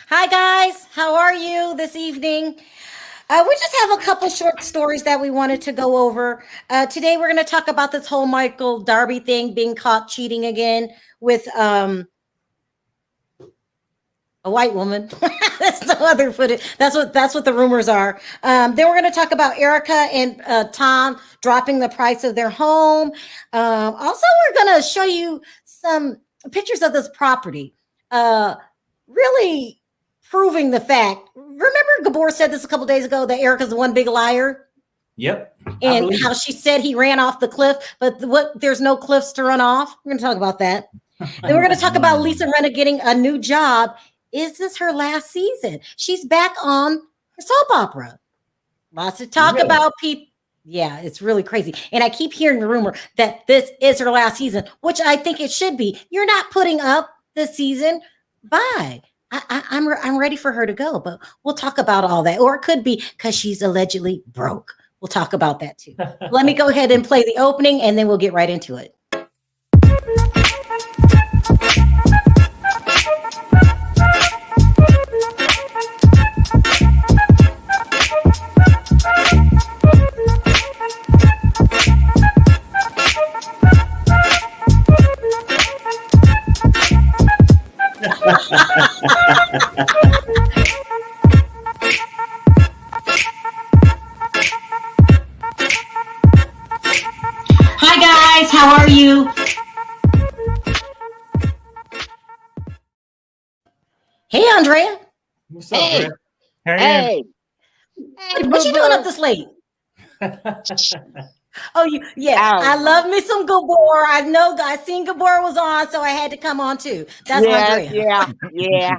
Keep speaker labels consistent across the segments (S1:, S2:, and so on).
S1: Hi, guys. How are you this evening? We just have a couple short stories that we wanted to go over. Today, we're going to talk about this whole Michael Darby thing, being caught cheating again with a white woman. That's no other footage. That's what the rumors are. Then we're going to talk about Erika and Tom dropping the price of their home. Also, we're going to show you some pictures of this property. Really proving the fact. Remember, Gabor said this a couple days ago that Erika's the one big liar.
S2: Yep.
S1: And how she said he ran off the cliff, but there's no cliffs to run off. We're going to talk about that. Then we're going to talk about Lisa Rinna getting a new job. Is this her last season? She's back on her soap opera. Lots to talk about, people. Yeah, it's really crazy. And I keep hearing the rumor that this is her last season, which I think it should be. You're not putting up this season. Bye. I'm ready for her to go, but we'll talk about all that. Or it could be because she's allegedly broke. We'll talk about that too. Let me go ahead and play the opening, and then we'll get right into it. Hi guys, how are you? Hey Andrea.
S2: What's up,
S3: Hey,
S2: Brett?
S3: hey,
S1: What you doing up this late? Oh, I love me some Gabor. I know I seen Gabor was on, so I had to come on too. That's Andrea.
S3: yeah.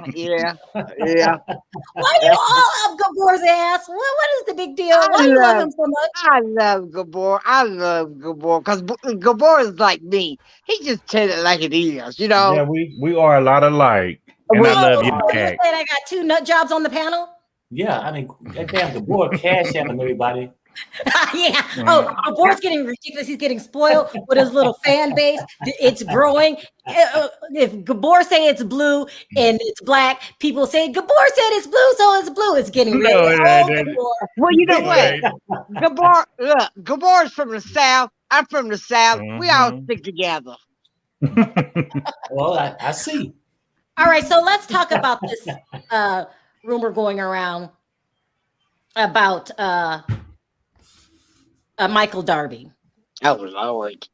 S1: Why you all up Gabor's ass? What is the big deal? Why you love him so much?
S3: I love Gabor. I love Gabor because Gabor is like me. He just tell it like it is, you know.
S4: Yeah, we are a lot alike. And I love you
S1: You're
S4: back.
S1: saying I got two nut jobs on the panel?
S2: Yeah, I mean, that damn Gabor cash out of everybody.
S1: Yeah. Oh, Gabor's getting ridiculous. He's getting spoiled with his little fan base. It's growing. If Gabor say it's blue and it's black, people say Gabor said it's blue, so it's blue. It's getting really old.
S3: Well, you know what? Gabor, look, Gabor's from the South. I'm from the South. We all stick together.
S2: Well, I see.
S1: All right, so let's talk about this rumor going around about Michael Darby.
S3: Oh, Lord.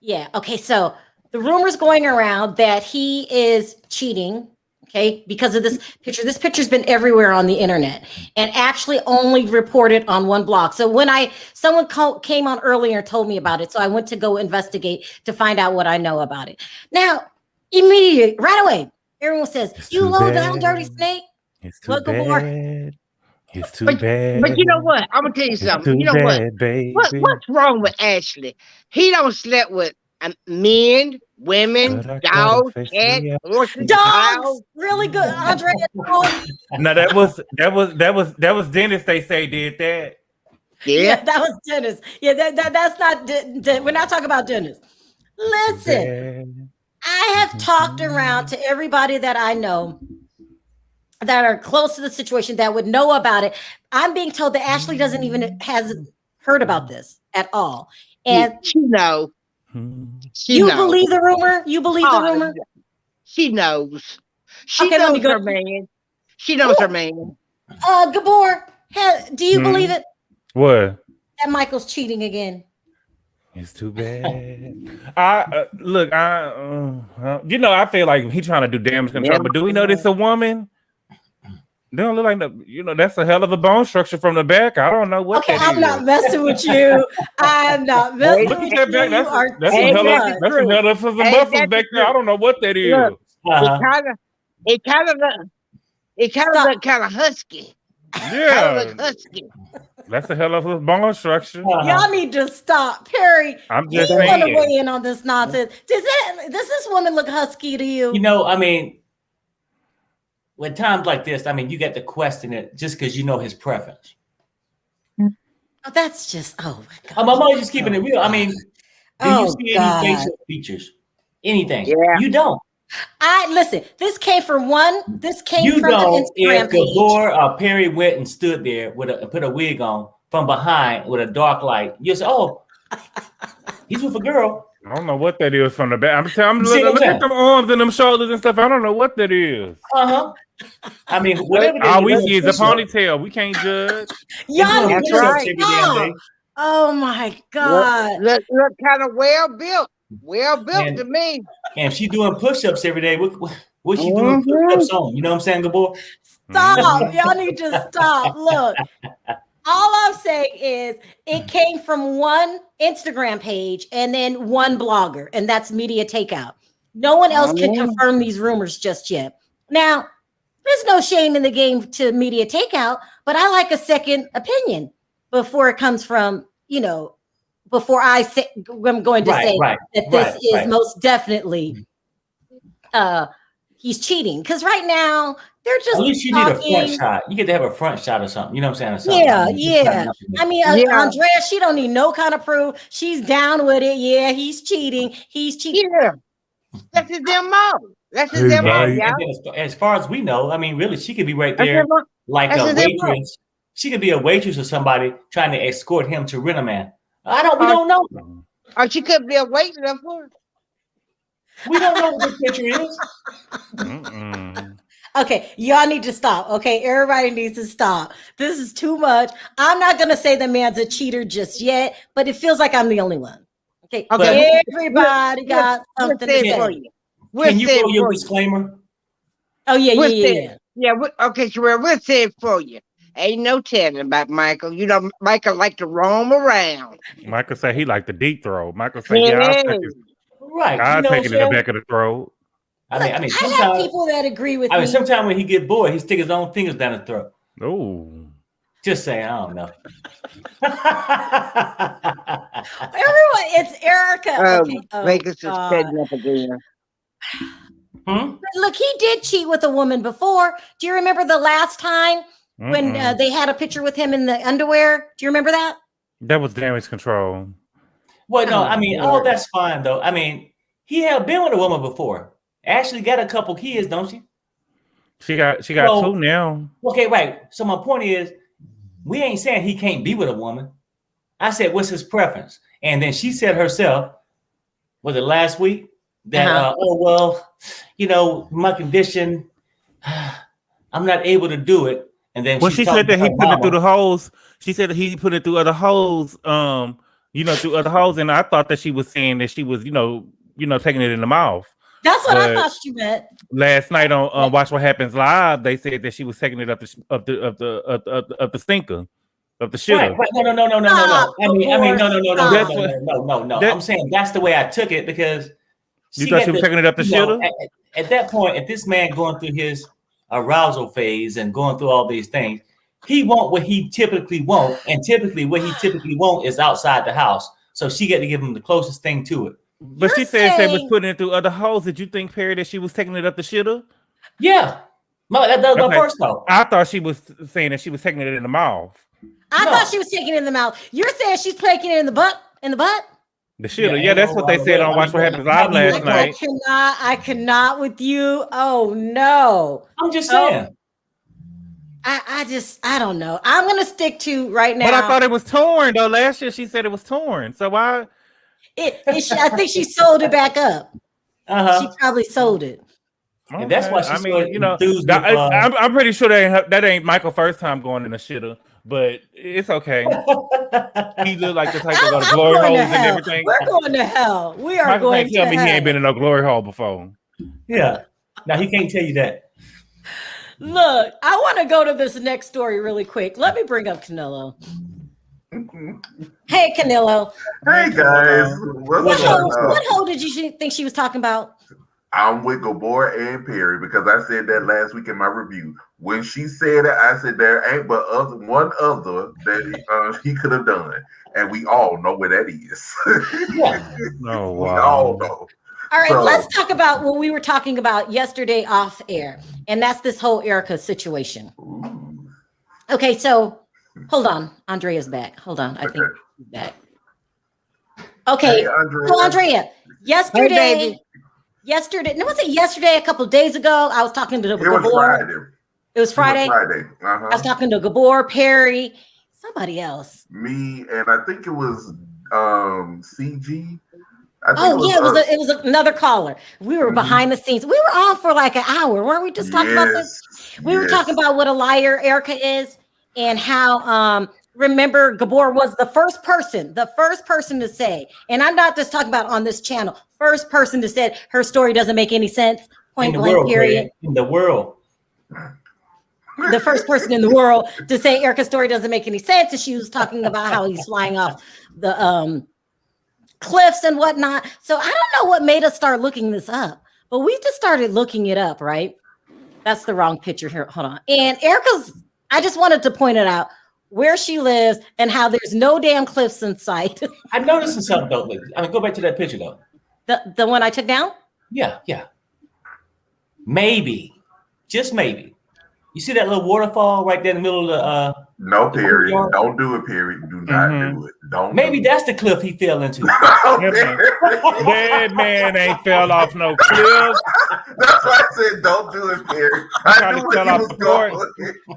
S1: Yeah. Okay. So the rumors going around that he is cheating. Okay, because of this picture. This picture's been everywhere on the internet, and actually only reported on one blog. So when someone came on earlier and told me about it, so I went to go investigate to find out what I know about it. Now, immediately, right away, everyone says, "You low down dirty snake."
S4: It's too bad. It's too bad.
S3: But you know what? I'm gonna tell you something. You know what? What's wrong with Ashley? He don't slept with men, women, dogs, cats, horses,
S1: dogs. Really good, Andrea.
S4: No, that was Dennis. They say did that.
S1: Yeah, that was Dennis. Yeah, that's not. We're not talking about Dennis. Listen, I have talked around to everybody that I know that are close to the situation that would know about it. I'm being told that Ashley hasn't heard about this at all. And
S3: you know,
S1: you believe the rumor? You believe the rumor?
S3: She knows. She knows her man. She knows her man.
S1: Gabor, do you believe it?
S4: What?
S1: That Michael's cheating again.
S4: It's too bad. I feel like he's trying to do damage control, but do we know this a woman? They don't look like that's a hell of a bone structure from the back. I don't know what that is.
S1: I'm not messing with you. I'm not messing with you.
S4: That's a hell of some muscles back there. I don't know what that is.
S3: Look, it kind of look kind of husky.
S4: Yeah. That's a hell of a bone structure.
S1: Y'all need to stop. Perry,
S4: I'm just
S1: you
S4: saying.
S1: want to weigh in on this nonsense. Does this woman look husky to you?
S2: You know, I mean, when times like this, I mean, you get to question it just because you know his preference.
S1: Oh, that's just, oh my God.
S2: I'm always just keeping it real. I mean, do you see any facial features? Anything?
S3: Yeah.
S2: You don't.
S1: Listen. This came from one. This came
S2: You
S1: from
S2: know,
S1: the Instagram
S2: if
S1: page.
S2: Gabor or Perry went and stood there put a wig on from behind with a dark light, you say, "Oh, he's with a girl."
S4: I don't know what that is from the back. I'm
S2: You see what I'm
S4: look at
S2: saying?
S4: them arms and them shoulders and stuff. I don't know what that is.
S2: I mean, whatever.
S4: All we see is a ponytail. We can't judge.
S1: Y'all,
S3: That's right.
S2: Every damn day.
S1: Oh my God!
S3: Look kind of well built to me.
S2: And if she doing push-ups every day, what she doing push-ups on? You know what I'm saying, Gabor?
S1: Stop! Y'all need to stop. Look, all I'm saying is it came from one Instagram page and then one blogger, and that's Media Takeout. No one else can confirm these rumors just yet. Now, there's no shame in the game to Media Takeout, but I like a second opinion before it comes from, before I'm going to say that this is most definitely he's cheating. Because right now, they're just
S2: at least you need a front shot. You get to have a front shot or something. You know what I'm saying?
S1: Yeah. I mean, Andrea, she don't need no kind of proof. She's down with it. Yeah, he's cheating.
S3: Yeah. That's his damn mouth. That's his damn mouth, y'all.
S2: As far as we know, I mean, really, she could be right there like a waitress. She could be a waitress or somebody trying to escort him to Rinna Man. We don't know.
S3: Or she could be a waitress for.
S2: We don't know what the picture is.
S1: Okay, y'all need to stop. Okay, everybody needs to stop. This is too much. I'm not gonna say the man's a cheater just yet, but it feels like I'm the only one. Okay. Everybody got something to say.
S2: Can you throw your disclaimer?
S1: Oh yeah.
S3: Okay, Sharrell, we'll say it for you. Ain't no telling about Michael. You know, Michael like to roam around.
S4: Michael say he like the deep throw. Michael say, I'll take it.
S2: Right.
S4: I'll take it in the back of the throat.
S1: I have people that agree with me.
S2: Sometimes when he get bored, he stick his own fingers down his throat.
S4: Oh.
S2: Just saying, I don't know.
S1: Everyone, it's Erika.
S3: Make us setting up again.
S1: Look, he did cheat with a woman before. Do you remember the last time when they had a picture with him in the underwear? Do you remember that?
S4: That was damage control.
S2: Well, no, I mean, that's fine though. I mean, he had been with a woman before. Ashley got a couple kids, don't she? She got two now. Okay, right. So my point is, we ain't saying he can't be with a woman. I said, what's his preference? And then she said herself, was it last week? That my condition, I'm not able to do it. And then
S4: she said that he put it through the holes. She said that he put it through other holes. Through other holes. And I thought that she was saying that she was, taking it in the mouth.
S1: That's what I thought she meant.
S4: Last night on Watch What Happens Live, they said that she was taking it up the stinker, of the shitter.
S2: Right. No. I mean, no. I'm saying that's the way I took it because
S4: you thought she was taking it up the shitter.
S2: At that point, if this man going through his arousal phase and going through all these things, he want what he typically want, and typically what he typically want is outside the house. So she got to give him the closest thing to it.
S4: But she said she was putting it through other holes. Did you think, Perry, that she was taking it up the shitter?
S2: Yeah. The first though.
S4: I thought she was saying that she was taking it in the mouth.
S1: I thought she was taking it in the mouth. You're saying she's taking it in the butt?
S4: The shitter. Yeah, that's what they said on Watch What Happens Live last night.
S1: I cannot with you. Oh no.
S2: I'm just saying.
S1: I don't know. I'm gonna stick to right now.
S4: But I thought it was torn though. Last year she said it was torn. So why?
S1: I think she sold it back up. She probably sold it.
S2: Okay. And that's why she's
S4: I'm pretty sure that ain't Michael's first time going in a shitter, but it's okay. He look like the type to go to glory holes and everything.
S1: We're going to hell. We are
S4: Michael
S1: going
S4: can't tell
S1: to
S4: me
S1: hell.
S4: he ain't been in no glory hole before.
S2: Yeah. Now he can't tell you that.
S1: Look, I want to go to this next story really quick. Let me bring up Canelo. Hey, Canelo.
S5: Hey, guys.
S1: What hole did you think she was talking about?
S5: I'm with Gabor and Perry because I said that last week in my review. When she said it, I said there ain't but one other that he could have done. And we all know where that is.
S4: Oh, wow.
S5: We all know.
S1: All right, let's talk about what we were talking about yesterday off air. And that's this whole Erika situation.
S5: Ooh.
S1: Okay, so hold on. Andrea's back. Hold on. I think she's back. Okay.
S5: Hey, Andrea.
S1: So Andrea, yesterday.
S3: Hey, baby.
S1: yesterday. No, was it yesterday? A couple of days ago, I was talking to Gabor. It was Friday. I was talking to Gabor, Perry, somebody else.
S5: Me, and I think it was CG.
S1: It was another caller. We were behind the scenes. We were on for like an hour, weren't we? Just talking about this. We were talking about what a liar Erika is, and how remember Gabor was the first person to say, and I'm not just talking about on this channel. First person to say her story doesn't make any sense. Point blank. Period.
S2: In the world.
S1: The first person in the world to say Erika's story doesn't make any sense, and she was talking about how he's flying off the cliffs and whatnot. So I don't know what made us start looking this up, but we just started looking it up, right? That's the wrong picture here. Hold on. And I just wanted to point it out where she lives and how there's no damn cliffs in sight.
S2: I'm noticing something though. I mean, go back to that picture though.
S1: The one I took down?
S2: Yeah. Maybe, just maybe. You see that little waterfall right there in the middle of the
S5: no, Perry. Don't do it, Perry. Do not do it. Don't.
S2: Maybe that's the cliff he fell into.
S4: That man ain't fell off no cliff.
S5: That's why I said don't do it, Perry. I knew what he was going.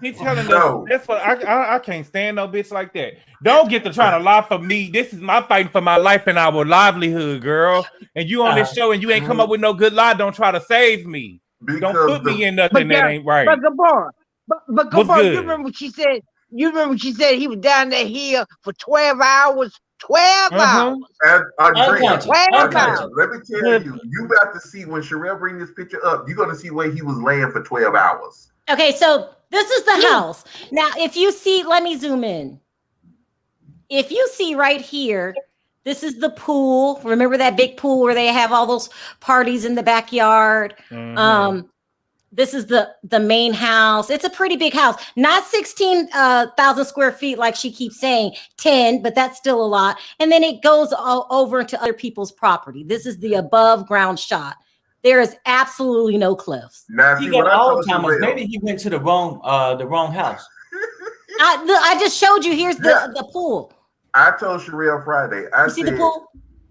S4: He's telling them that's what I can't stand no bitch like that. Don't get to trying to lie for me. This is my fighting for my life and our livelihood, girl. And you on this show and you ain't come up with no good lie. Don't try to save me. Don't put me in nothing that ain't right.
S3: But Gabor, you remember what she said? You remember she said he was down that hill for 12 hours. 12 hours.
S5: Andrea, let me tell you, you about to see when Sharrell bring this picture up, you're going to see where he was laying for 12 hours.
S1: Okay, so this is the house. Now, if you see, let me zoom in. If you see right here, this is the pool. Remember that big pool where they have all those parties in the backyard? This is the main house. It's a pretty big house. Not 16,000 square feet like she keeps saying, 10, but that's still a lot. And then it goes all over into other people's property. This is the above ground shot. There is absolutely no cliffs.
S5: Now,
S2: he got Alzheimer's. Maybe he went to the wrong house.
S1: I just showed you. Here's the pool.
S5: I told Sharrell Friday. I said, the pool?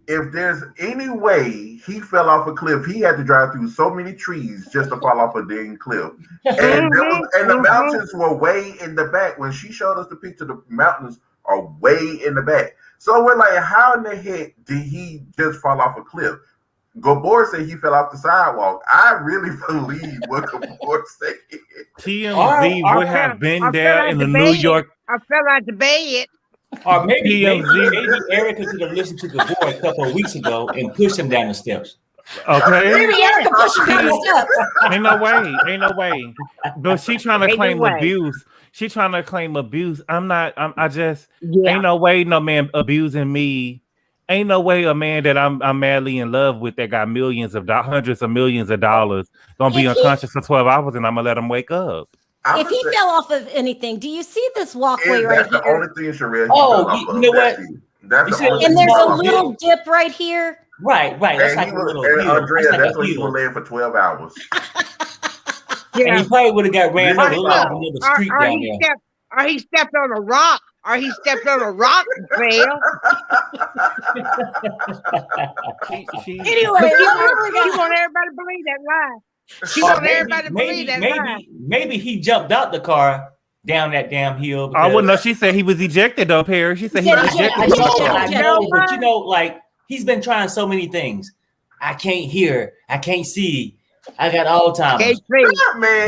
S5: If there's any way he fell off a cliff, he had to drive through so many trees just to fall off a dang cliff. And the mountains were way in the back. When she showed us the picture, the mountains are way in the back. So we're like, how in the heck did he just fall off a cliff? Gabor said he fell off the sidewalk. I really believe what Gabor said.
S4: TMZ would have been there in the New York.
S3: I fell out the bed.
S2: Or maybe Erika could have listened to Gabor a couple of weeks ago and pushed him down the steps.
S4: Okay.
S1: Maybe Erika pushed him down the steps.
S4: Ain't no way. But she trying to claim abuse. She trying to claim abuse. Ain't no way no man abusing me. Ain't no way a man that I'm madly in love with that got hundreds of millions of dollars gonna be unconscious for 12 hours and I'm gonna let him wake up.
S1: If he fell off of anything, do you see this walkway right here?
S5: That's the only thing, Sharrell.
S2: You know what?
S1: And there's a little dip right here.
S2: Right. That's like a little hill.
S5: Andrea, that's where he was laying for 12 hours.
S2: And he probably would have got ran over the street down there.
S3: Or he stepped on a rock. And fell.
S1: Anyway,
S3: you want everybody to believe that lie.
S2: Maybe he jumped out the car down that damn hill.
S4: I wouldn't know. She said he was ejected though, Perry. She said he was ejected.
S2: I know, but like he's been trying so many things. I can't hear. I can't see. I got Alzheimer's.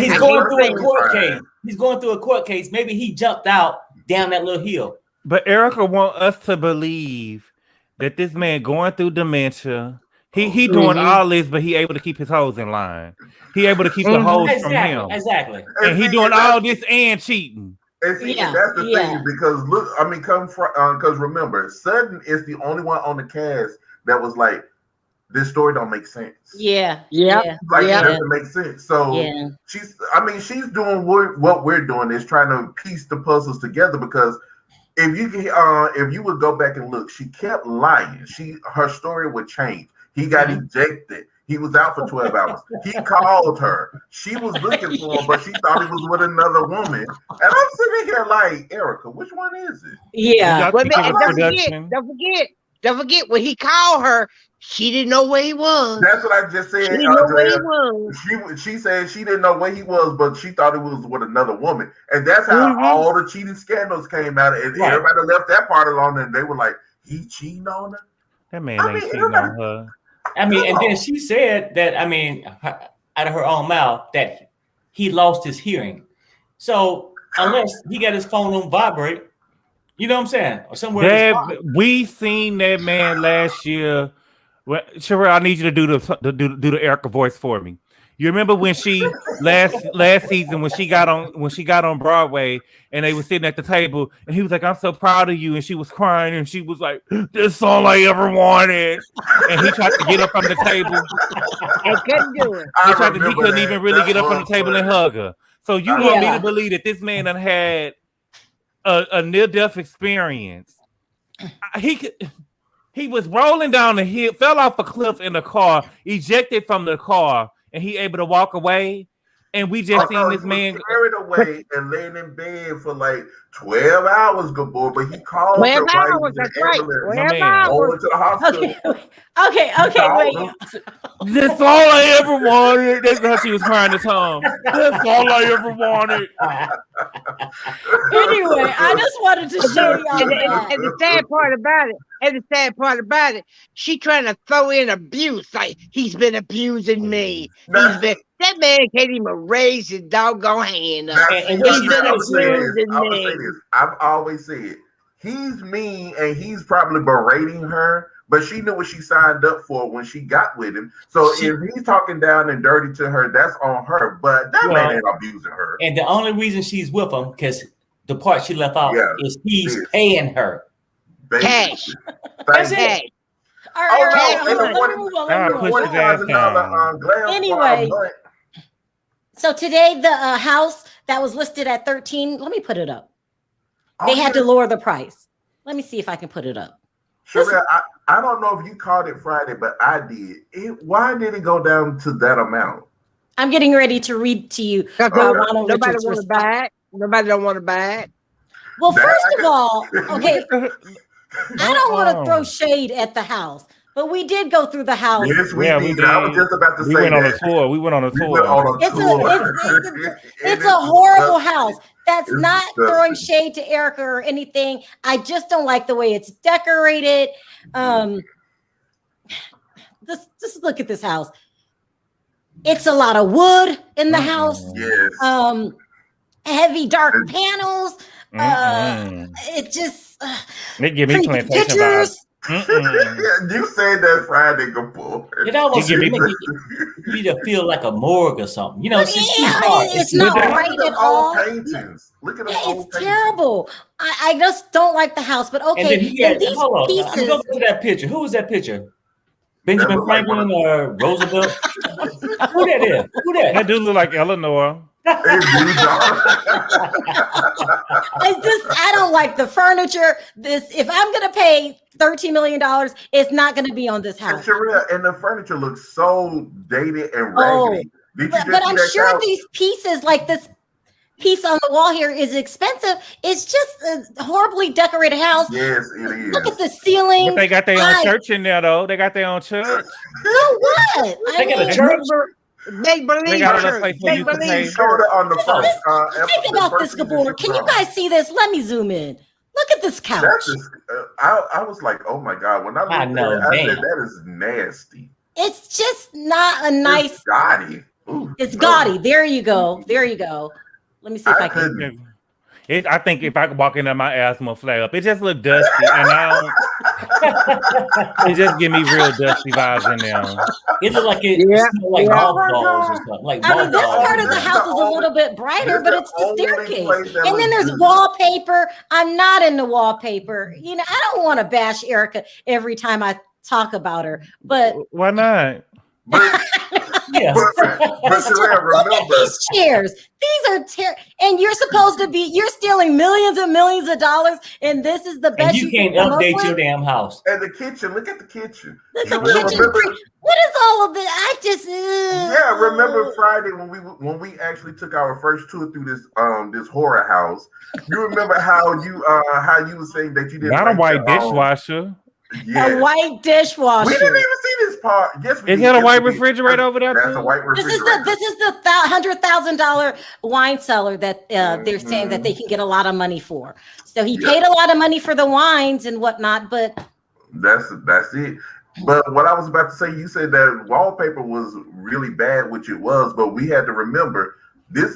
S2: He's going through a court case. He's going through a court case. Maybe he jumped out down that little hill.
S4: But Erika want us to believe that this man going through dementia. He doing all this, but he able to keep his hoes in line. He able to keep the hoes from him.
S2: Exactly.
S4: And he doing all this and cheating.
S5: And see, that's the thing, because because remember, Sutton is the only one on the cast that was like, this story don't make sense.
S1: Yeah.
S5: It doesn't make sense. So she's doing what we're doing, is trying to piece the puzzles together, because if you would go back and look, she kept lying. Her story would change. He got ejected. He was out for 12 hours. He called her. She was looking for him, but she thought he was with another woman. And I'm sitting here like, Erika, which one is it?
S1: Yeah.
S3: Don't forget when he called her, She didn't know where he was.
S5: That's what I just said.
S3: She didn't know where he was.
S5: She said she didn't know where he was, but she thought it was with another woman. And that's how all the cheating scandals came out. And everybody left that part alone, and they were like, he cheating on her?
S4: That man ain't cheating on her.
S2: I mean, and then she said that, I mean, out of her own mouth, that he lost his hearing. So unless he got his phone on vibrate, you know what I'm saying? Or somewhere.
S4: We seen that man last year. Well, Sharrell, I need you to do the Erika voice for me. You remember when she last season when she got on Broadway and they were sitting at the table and he was like, "I'm so proud of you," and she was crying and she was like, "This is all I ever wanted," and he tried to get up from the table.
S3: I couldn't do it.
S4: He couldn't even really get up from the table and hug her. So you want me to believe that this man done had a near-death experience? He was rolling down the hill, fell off a cliff in the car, ejected from the car, and he able to walk away. And we just seen this man
S5: carried away and laying in bed for like 12 hours, good boy. But he called
S3: 12 hours, that's right. 12 hours.
S5: To the hospital.
S1: Okay, wait.
S4: That's all I ever wanted. That's how she was crying to Tom. That's all I ever wanted.
S1: Anyway, I just wanted to show y'all
S3: and the sad part about it, she trying to throw in abuse, like he's been abusing me. That man can't even raise his doggone hand up. And he's been abusing me.
S5: I've always said he's mean and he's probably berating her, but she knew what she signed up for when she got with him. So if he's talking down and dirty to her, that's on her. But that man ain't abusing her.
S2: And the only reason she's with him, because the part she left out is he's paying her.
S3: Cash.
S2: That's it.
S1: Anyway, so today the house that was listed at 13, let me put it up. They had to lower the price. Let me see if I can put it up.
S5: Sharrell, I don't know if you called it Friday, but I did. Why did it go down to that amount?
S1: I'm getting ready to read to you.
S3: Nobody want to buy it. Nobody don't want to buy it.
S1: Well, first of all, okay, I don't want to throw shade at the house, but we did go through the house.
S5: Yes, we did. I was just about to say
S4: went on a tour. We went on a tour.
S1: It's a horrible house. That's not throwing shade to Erika or anything. I just don't like the way it's decorated. Just look at this house. It's a lot of wood in the house.
S5: Yes.
S1: Heavy dark panels. It just
S4: they give me plantation vibes.
S5: You said that Friday, good boy.
S2: It almost make you to feel like a morgue or something. You know,
S1: it's not right at all.
S5: Look at the
S1: it's terrible. I just don't like the house. But okay,
S2: and then hold on. I'm going to that picture. Who was that picture? Benjamin Franklin or Roosevelt? Who that is? Who that?
S4: That dude look like Eleanor.
S1: I don't like the furniture. If I'm gonna pay $13 million, it's not gonna be on this house.
S5: And the furniture looks so dated and raggedy.
S1: But I'm sure these pieces, like this piece on the wall here, is expensive. It's just a horribly decorated house.
S5: Yes, it is.
S1: Look at the ceiling.
S4: But they got their own church in there, though. They got their own church.
S1: So what?
S2: They got a church.
S3: Make believe church.
S5: Make believe showed it on the first.
S1: Think about this, Gabor. Can you guys see this? Let me zoom in. Look at this couch.
S5: I was like, oh my God. When I looked at it, I said, that is nasty.
S1: It's just not a nice.
S5: It's gaudy.
S1: It's gaudy. There you go. There you go. Let me see if I can.
S4: I think if I could walk in there, my ass will flare up. It just look dusty, and it just give me real dusty vibes in there.
S2: It look like like golf balls or something. Like
S1: I mean, this part of the house is a little bit brighter, but it's the staircase, and then there's wallpaper. I'm not into wallpaper. You know, I don't want to bash Erika every time I talk about her, but
S4: why not?
S5: Yeah. But
S1: remember, these chairs. These are and you're supposed to be. You're stealing millions and millions of dollars, and this is the best.
S2: And you can't update your damn house.
S5: And the kitchen. Look at the kitchen.
S1: What is all of this? I just.
S5: Remember Friday when we actually took our first tour through this horror house. You remember how you were saying that you didn't.
S4: Not a white dishwasher.
S5: Yes.
S1: A white dishwasher.
S5: We didn't even see this part. Yes, we
S4: Is that a white refrigerator over there?
S5: That's a white refrigerator.
S1: This is the $100,000 wine cellar that they're saying that they can get a lot of money for. So he paid a lot of money for the wines and whatnot, but
S5: that's it. But what I was about to say, you said that wallpaper was really bad, which it was, but we had to remember this.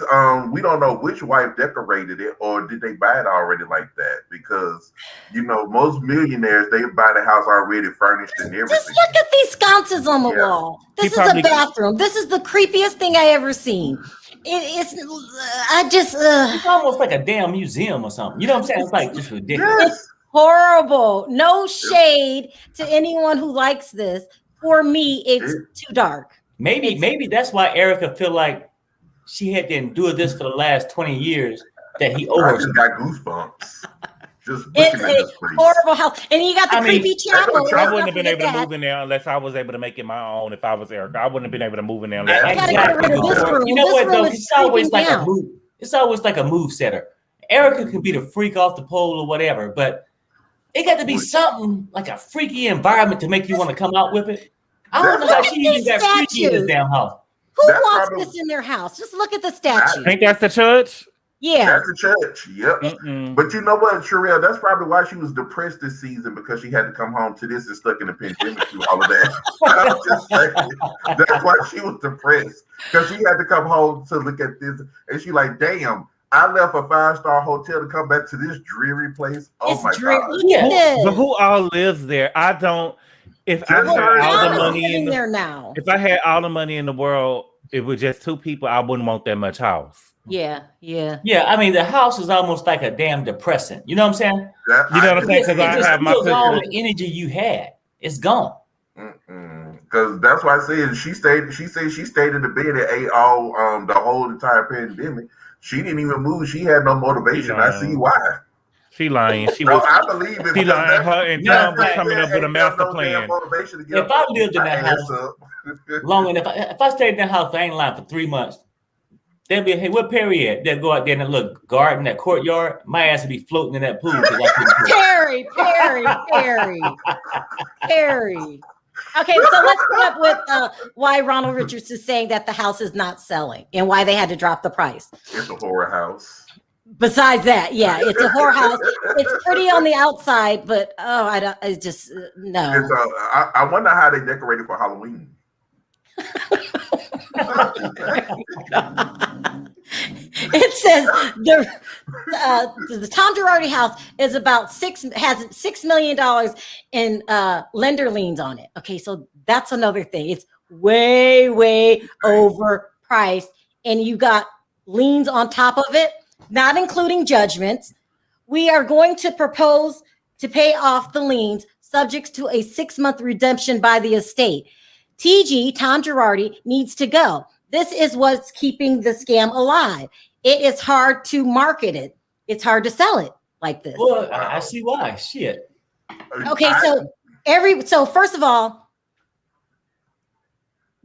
S5: We don't know which wife decorated it, or did they buy it already like that? Because most millionaires, they buy the house already furnished and everything.
S1: Just look at these sconces on the wall. This is a bathroom. This is the creepiest thing I ever seen. It's
S2: almost like a damn museum or something. You know what I'm saying? It's like just ridiculous.
S5: Yes.
S1: Horrible. No shade to anyone who likes this. For me, it's too dark.
S2: Maybe that's why Erika feel like she had to endure this for the last 20 years that he owed her.
S5: I just got goosebumps. Just
S1: it's a horrible house. And you got the creepy chapel.
S4: I wouldn't have been able to move in there unless I was able to make it my own. If I was Erika, I wouldn't have been able to move in there.
S2: You know what, though? It's always like a move. It's always like a move setter. Erika could be the freak off the pole or whatever, but it got to be something like a freaky environment to make you want to come out with it. I don't know how she even got freaky in this damn house.
S1: Who wants this in their house? Just look at the statue.
S4: Think that's the church?
S1: Yeah.
S5: That's the church. Yep. But you know what, Sharrell? That's probably why she was depressed this season, because she had to come home to this and stuck in the pandemic through all of that. I'm just saying. That's why she was depressed, because she had to come home to look at this, and she like, damn, I left a 5-star hotel to come back to this dreary place. Oh my God.
S4: But who all lives there? I don't. If I had all the money in
S1: there now,
S4: if I had all the money in the world, it was just 2 people. I wouldn't want that much house.
S1: Yeah.
S2: I mean, the house is almost like a damn depressant. You know what I'm saying?
S4: You know what I'm saying? Because I have my
S2: all the energy you had, it's gone.
S5: Because that's why I said she stayed. She said she stayed in the bed and ate all the whole entire pandemic. She didn't even move. She had no motivation. I see why.
S4: She lying.
S5: I believe it.
S4: She lying. Her and Tom was coming up with a master plan.
S2: If I lived in that house long enough, if I stayed in that house, I ain't lying, for 3 months, they'd be, hey, where Perry at? They'd go out there in that little garden, that courtyard. My ass would be floating in that pool.
S1: Perry. Okay, so let's come up with why Ronald Richards is saying that the house is not selling and why they had to drop the price.
S5: It's a horror house.
S1: Besides that, it's a horror house. It's pretty on the outside, but no.
S5: I wonder how they decorated for Halloween.
S1: It says the Tom Girardi house is about $6 million in lender liens on it. Okay, so that's another thing. It's way overpriced, and you got liens on top of it, not including judgments. We are going to propose to pay off the liens, subject to a 6-month redemption by the estate. TG, Tom Girardi, needs to go. This is what's keeping the scam alive. It is hard to market it. It's hard to sell it like this.
S2: Well, I see why. Shit.
S1: Okay, so first of all,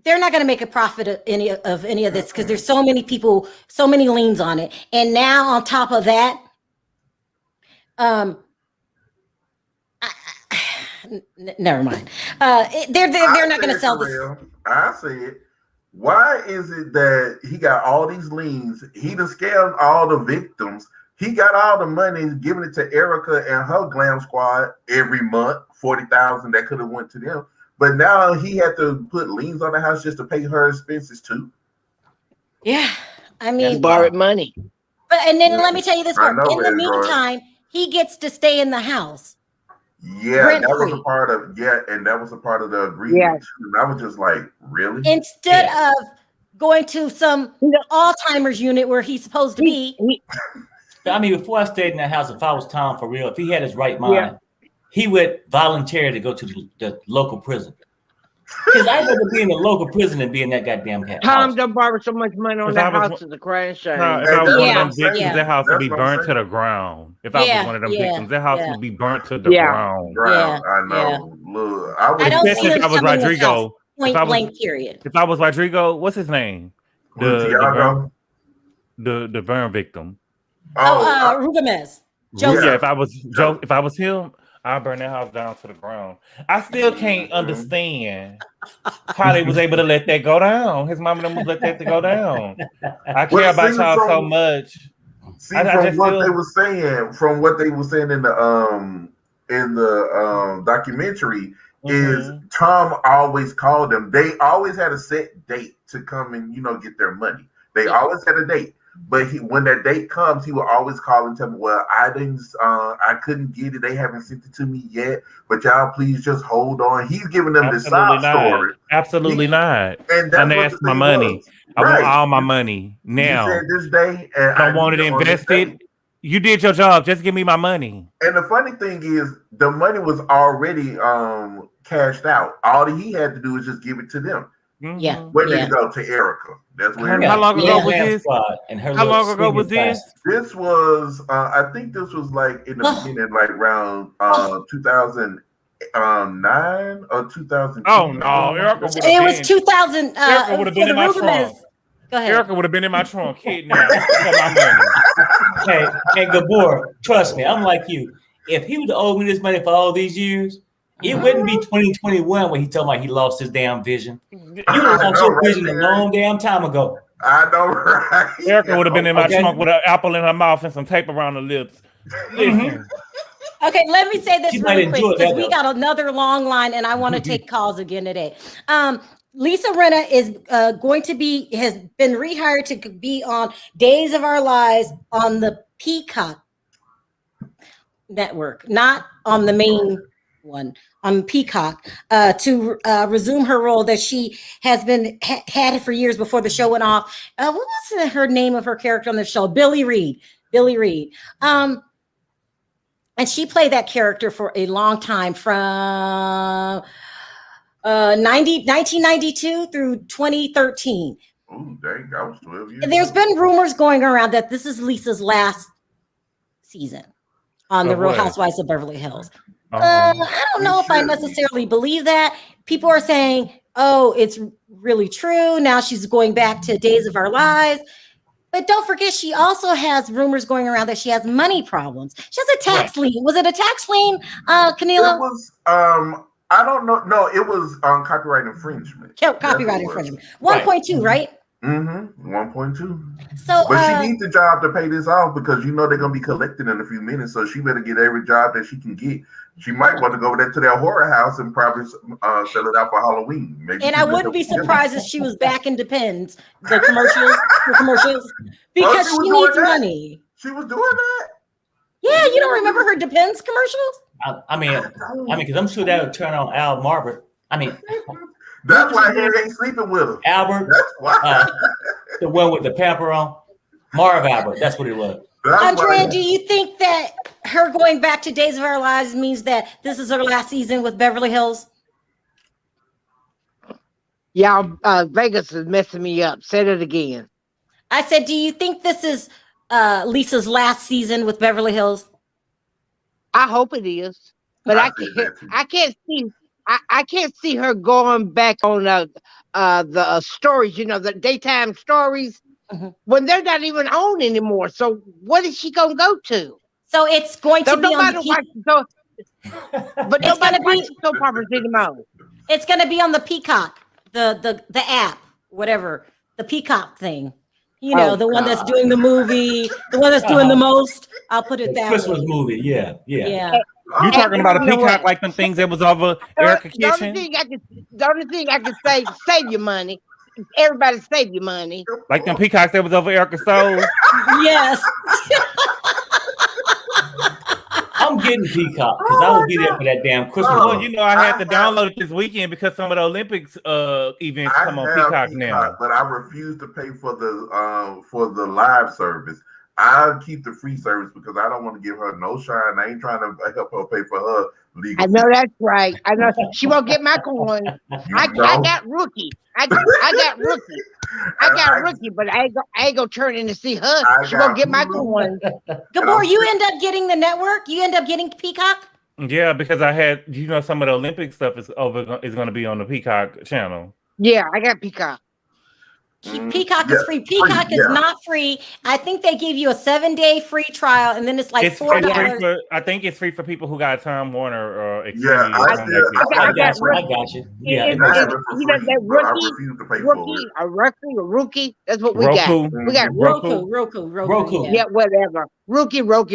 S1: they're not going to make a profit of any of this because there's so many people, so many liens on it. And now on top of that, never mind. They're not going to sell this.
S5: I said, why is it that he got all these liens? He done scammed all the victims. He got all the money, giving it to Erika and her glam squad every month, $40,000 that could have went to them. But now he had to put liens on the house just to pay her expenses too.
S1: Yeah, I mean,
S3: that's borrowed money.
S1: But and then let me tell you this part. In the meantime, he gets to stay in the house.
S5: Yeah, that was a part of and that was a part of the agreement too. And I was just like, really?
S1: Instead of going to some Alzheimer's unit where he's supposed to be.
S2: I mean, before I stayed in that house, if I was Tom for real, if he had his right mind, he would volunteer to go to the local prison. Because I'd rather be in the local prison than be in that goddamn house.
S3: Tom don't borrow so much money on that house as a crash shame.
S4: If I was one of them victims, that house would be burnt to the ground. If I was one of them victims, that house would be burnt to the ground.
S5: I know. Look,
S4: especially if I was Rodrigo.
S1: Point blank period.
S4: If I was Rodrigo, what's his name? The burn victim.
S1: Rugomez.
S4: Yeah, if I was him, I'll burn that house down to the ground. I still can't understand how they was able to let that go down. His mom and them was let that to go down. I care about y'all so much.
S5: See, from what they were saying in the documentary, is Tom always called them. They always had a set date to come and get their money. They always had a date. But when that date comes, he will always call and tell me, "Well, I couldn't get it. They haven't sent it to me yet. But y'all, please just hold on." He's giving them the side story.
S4: Absolutely not.
S5: And that's
S4: my money. I want all my money now.
S5: He said this day, and
S4: I don't want it invested. You did your job. Just give me my money.
S5: And the funny thing is, the money was already cashed out. All that he had to do is just give it to them.
S1: Yeah.
S5: Where did it go? To Erica. That's where.
S4: How long ago was this? How long ago was this?
S5: This was, I think this was like in the beginning, like around 2009 or 2000.
S4: Oh no, Erica would have been.
S1: It was 2000.
S4: Erica would have been in my trunk.
S1: Go ahead.
S4: Erica would have been in my trunk, kidnapped for my money.
S2: Hey, Gabor, trust me, I'm like you. If he would have owed me this money for all these years, it wouldn't be 2021 when he told me he lost his damn vision. You would have lost your vision a long damn time ago.
S5: I know, right?
S4: Erica would have been in my trunk with an apple in her mouth and some tape around her lips. Listen.
S1: Okay, let me say this really quick because we got another long line and I want to take calls again today. Lisa Rinna is has been rehired to be on Days of Our Lives on the Peacock network, not on the main one, on Peacock, to resume her role that she has been had for years before the show went off. What was her name of her character on the show? Billy Reed. And she played that character for a long time from 1992 through 2013.
S5: Oh, dang, I was 12 years.
S1: And there's been rumors going around that this is Lisa's last season on The Real Housewives of Beverly Hills. I don't know if I necessarily believe that. People are saying, oh, it's really true. Now she's going back to Days of Our Lives. But don't forget, she also has rumors going around that she has money problems. She has a tax lien. Was it a tax lien, Canelo?
S5: It was, I don't know. No, it was copyright infringement.
S1: Copyright infringement. 1.2, right?
S5: 1.2.
S1: So,
S5: but she needs the job to pay this off because they're gonna be collecting in a few minutes. So she better get every job that she can get. She might want to go there to their horror house and probably sell it out for Halloween. Maybe.
S1: And I wouldn't be surprised if she was back in Depends, the commercials, because she needs money.
S5: She was doing that.
S1: Yeah, you don't remember her Depends commercials?
S2: I mean, because I'm sure that would turn on Al Marbert.
S5: That's why he ain't sleeping with her.
S2: Albert.
S5: That's why.
S2: The one with the pamper on. Marv Albert. That's what it was.
S1: Andrea, do you think that her going back to Days of Our Lives means that this is her last season with Beverly Hills?
S3: Y'all, Vegas is messing me up. Say it again.
S1: I said, do you think this is Lisa's last season with Beverly Hills?
S3: I hope it is, but I can't see her going back on the stories. The daytime stories. When they're not even on anymore. So what is she gonna go to?
S1: So it's going to be on the
S3: but nobody watches soap operas anymore.
S1: It's gonna be on the Peacock, the app, whatever, the Peacock thing. The one that's doing the movie, the one that's doing the most. I'll put it that
S2: Christmas
S1: way.
S2: movie, yeah.
S4: You talking about a Peacock like them things that was over Erika Kitchen?
S3: The only thing I can say, save your money. Everybody save your money.
S4: Like them peacocks that was over Erica Stove?
S1: Yes.
S2: I'm getting Peacock because I will be there for that damn Christmas.
S4: Well, I had to download it this weekend because some of the Olympics events come on Peacock now.
S5: But I refuse to pay for the live service. I'll keep the free service because I don't want to give her no shine. I ain't trying to help her pay for her legal.
S3: I know that's right. I know she won't get my coin. I got rookie. I got rookie, but I ain't gonna turn in to see her. She won't get my coin.
S1: Gabor, you end up getting the network. You end up getting Peacock.
S4: Yeah, because I had some of the Olympic stuff is going to be on the Peacock channel.
S3: Yeah, I got Peacock.
S1: Peacock is free. Peacock is not free. I think they give you a 7-day free trial, and then it's like $4.
S4: I think it's free for people who got Time Warner or
S5: I
S2: got you. Yeah,
S3: rookie. That's what we got. We got
S1: Roku.
S3: Yeah, whatever. Rookie.
S1: Well,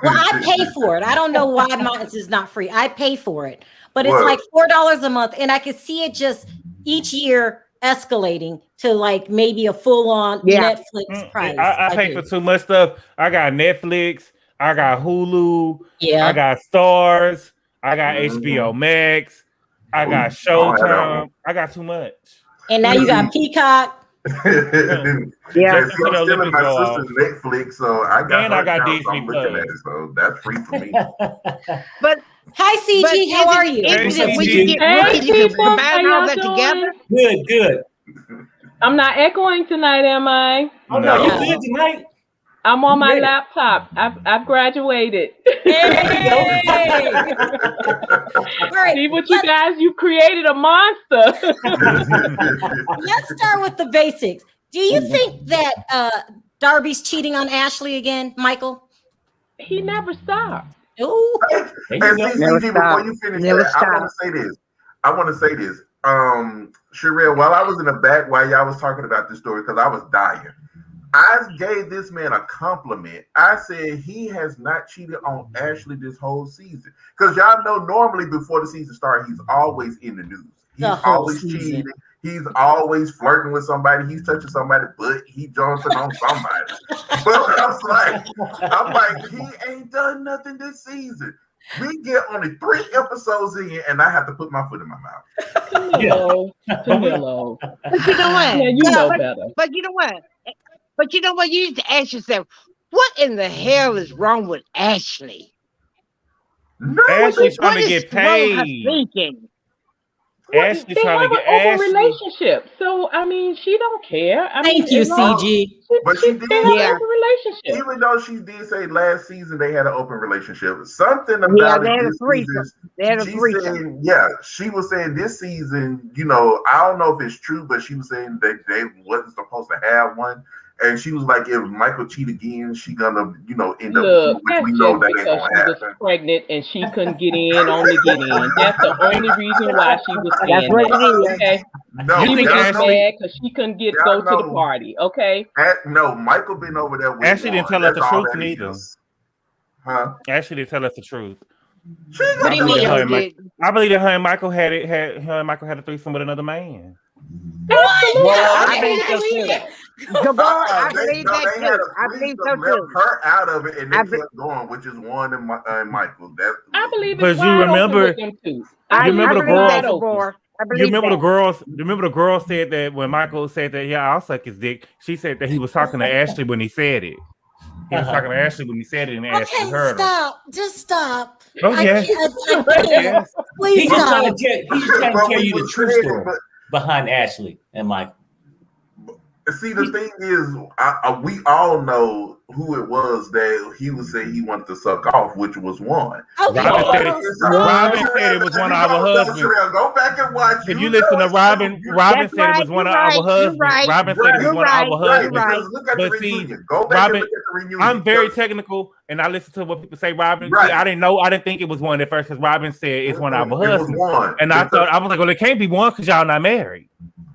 S1: I pay for it. I don't know why mine is not free. I pay for it, but it's like $4 a month, and I can see it just each year escalating to like maybe a full-on Netflix price.
S4: I pay for too much stuff. I got Netflix, I got Hulu, I got Stars, I got HBO Max, I got Showtime. I got too much.
S1: And now you got Peacock.
S5: I'm stealing my sister's Netflix, so I got Disney Plus. So that's free for me.
S3: But
S1: hi, CG. How are you?
S6: Hey, people. How y'all doing?
S2: Good.
S6: I'm not echoing tonight, am I?
S2: Oh, no, you good tonight?
S6: I'm on my laptop. I've graduated.
S1: Hey.
S6: See what you created a monster.
S1: Let's start with the basics. Do you think that Darby's cheating on Ashley again, Michael?
S6: He never stopped.
S1: Oh,
S5: and CCG, before you finish that, I want to say this. Sharrell, while I was in the back, while y'all was talking about this story, because I was dying, I gave this man a compliment. I said he has not cheated on Ashley this whole season. Because y'all know normally before the season starts, he's always in the news. He's always cheating. He's always flirting with somebody. He's touching somebody's butt. He jumping on somebody. But I'm like, he ain't done nothing this season. We get only 3 episodes in, and I have to put my foot in my mouth.
S6: Camilo.
S3: But you know what?
S6: Yeah, you know better.
S3: But you know what? But you know what? You need to ask yourself, what in the hell is wrong with Ashley?
S5: No,
S4: Ashley's trying to get paid.
S6: Ashley they have an open relationship, so I mean, she don't care.
S1: Thank you, CG.
S5: But she did have
S6: an open relationship.
S5: Even though she did say last season they had an open relationship, something about this season. She was saying this season. You know, I don't know if it's true, but she was saying that they wasn't supposed to have one. And she was like, if Michael cheat again, she gonna, end up. We know that ain't gonna happen.
S6: She was pregnant and she couldn't get in on the get in. That's the only reason why she was saying that. Okay.
S5: No,
S6: she was just mad because she couldn't go to the party. Okay.
S5: No, Michael been over there.
S4: Ashley didn't tell us the truth neither. Huh? Ashley didn't tell us the truth.
S1: What do you mean?
S4: I believe that her and Michael had a threesome with another man.
S3: I believe that. I believe that too. I believe so too.
S5: Her out of it, and they kept going, which is Juan and Michael.
S6: I believe
S4: because you remember the girl said that when Michael said that, I'll suck his dick. She said that he was talking to Ashley when he said it. He was talking to Ashley when he said it, and Ashley heard him.
S1: Just stop.
S4: Oh yeah.
S1: Please stop.
S2: He's trying to tell you the true story behind Ashley and Michael.
S5: See, the thing is, we all know who it was that he was saying he wanted to suck off, which was one.
S4: Okay. Robin said it was one of our husbands.
S5: Go back and watch.
S4: If you listen to Robin said it was one of our husbands. Robin said it was one of our husbands. But see, Robin, I'm very technical, and I listen to what people say. Robin, see, I didn't think it was one at first because Robin said it's one of our husbands, and I was like, well, it can't be one because y'all not married.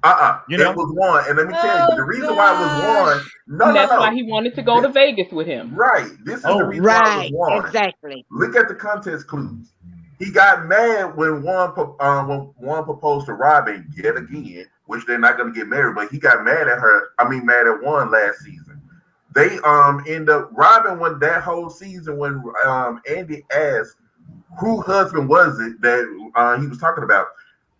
S5: It was one, and let me tell you, the reason why it was one.
S6: That's why he wanted to go to Vegas with him.
S5: Right. This is the reason why it was one.
S3: Exactly.
S5: Look at the context clues. He got mad when Juan proposed to Robin yet again, which they're not going to get married. But he got mad at her. Mad at Juan last season. They end up Robin won that whole season when Andy asked who husband was it that he was talking about.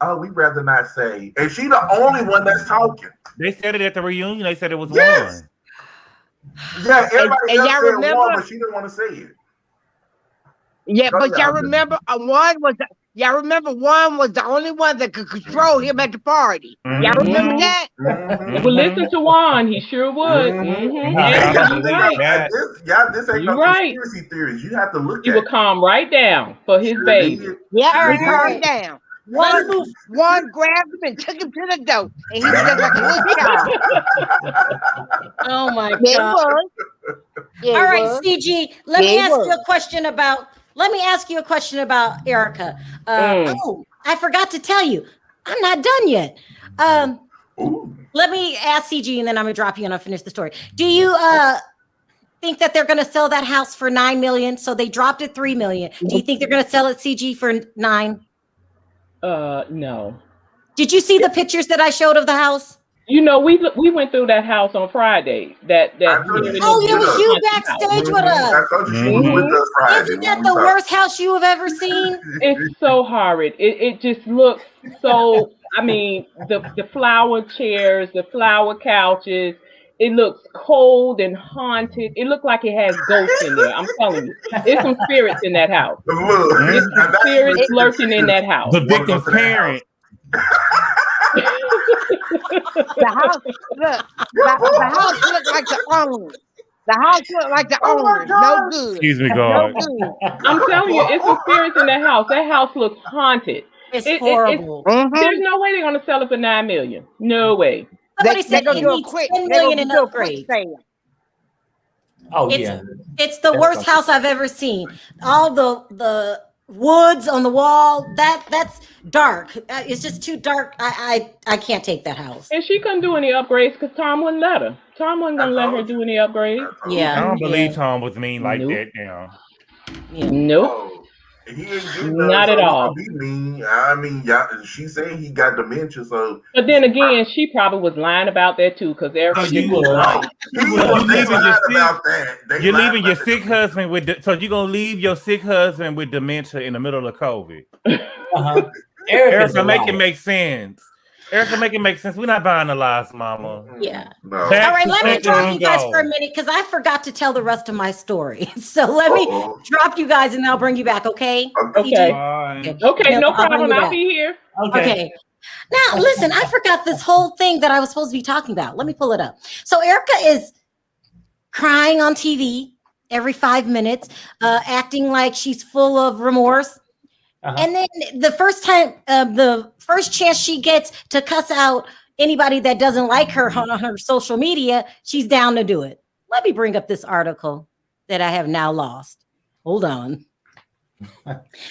S5: Oh, we'd rather not say. And she the only one that's talking.
S4: They said it at the reunion. They said it was one.
S5: Yeah, everybody else said one, but she didn't want to say it.
S3: Yeah, but y'all remember one was the only one that could control him at the party.
S6: Mm-hmm.
S3: Y'all remember that?
S6: Mm-hmm. Well, listen to Juan. He sure would. Mm-hmm.
S5: This ain't no conspiracy theories. You have to look at it.
S6: He would calm right down for his baby.
S3: Yeah, he calmed down. One grabbed him and took him to the door, and he was just like a little child.
S1: Oh my God!
S3: All
S1: right, CG. Let me ask you a question about. Erika. Oh, I forgot to tell you, I'm not done yet. Let me ask CG, and then I'm gonna drop you and I'll finish the story. Do you think that they're gonna sell that house for $9 million? So they dropped it $3 million. Do you think they're gonna sell it CG for $9 million?
S6: No.
S1: Did you see the pictures that I showed of the house?
S6: We went through that house on Friday. It
S1: was you backstage with us.
S5: I thought you were with us Friday.
S1: Isn't that the worst house you have ever seen?
S6: It's so horrid. It just looks so. I mean, the flower chairs, the flower couches. It looks cold and haunted. It looks like it has ghosts in there. I'm telling you, there's some spirits in that house. There's some spirits lurking in that house.
S4: The victim's parent.
S3: The house looked like the owner. The house looked like the owner. No good.
S4: Excuse me, God.
S3: No
S6: I'm telling you, it's some spirits in that house. That house looks haunted.
S1: It's horrible.
S6: There's no way they're going to sell it for $9 million. No way.
S1: Somebody said it needs $10 million in upgrades.
S2: Oh,
S1: It's the worst house I've ever seen. All the woods on the wall, that's dark. It's just too dark. I can't take that house.
S6: And she couldn't do any upgrades because Tom wouldn't let her. Tom wasn't gonna let her do any upgrades.
S1: Yeah,
S4: I don't believe Tom was mean like that now.
S6: Yeah. Nope.
S5: He ain't
S6: not at all.
S5: Be mean. I mean, she saying he got dementia, so.
S6: But then again, she probably was lying about that too, because Erika.
S4: You're leaving your sick husband with. So you're gonna leave your sick husband with dementia in the middle of COVID. Erika, make it make sense. Erika, make it make sense. We're not buying the lies, Mama.
S1: Yeah. No. All right, let me drop you guys for a minute because I forgot to tell the rest of my story. So let me drop you guys and I'll bring you back, okay?
S6: Okay. Okay, no problem. I'll be here.
S1: Okay. Now, listen, I forgot this whole thing that I was supposed to be talking about. Let me pull it up. So Erika is crying on TV every 5 minutes, acting like she's full of remorse. And then the first chance she gets to cuss out anybody that doesn't like her on her social media, she's down to do it. Let me bring up this article that I have now lost. Hold on.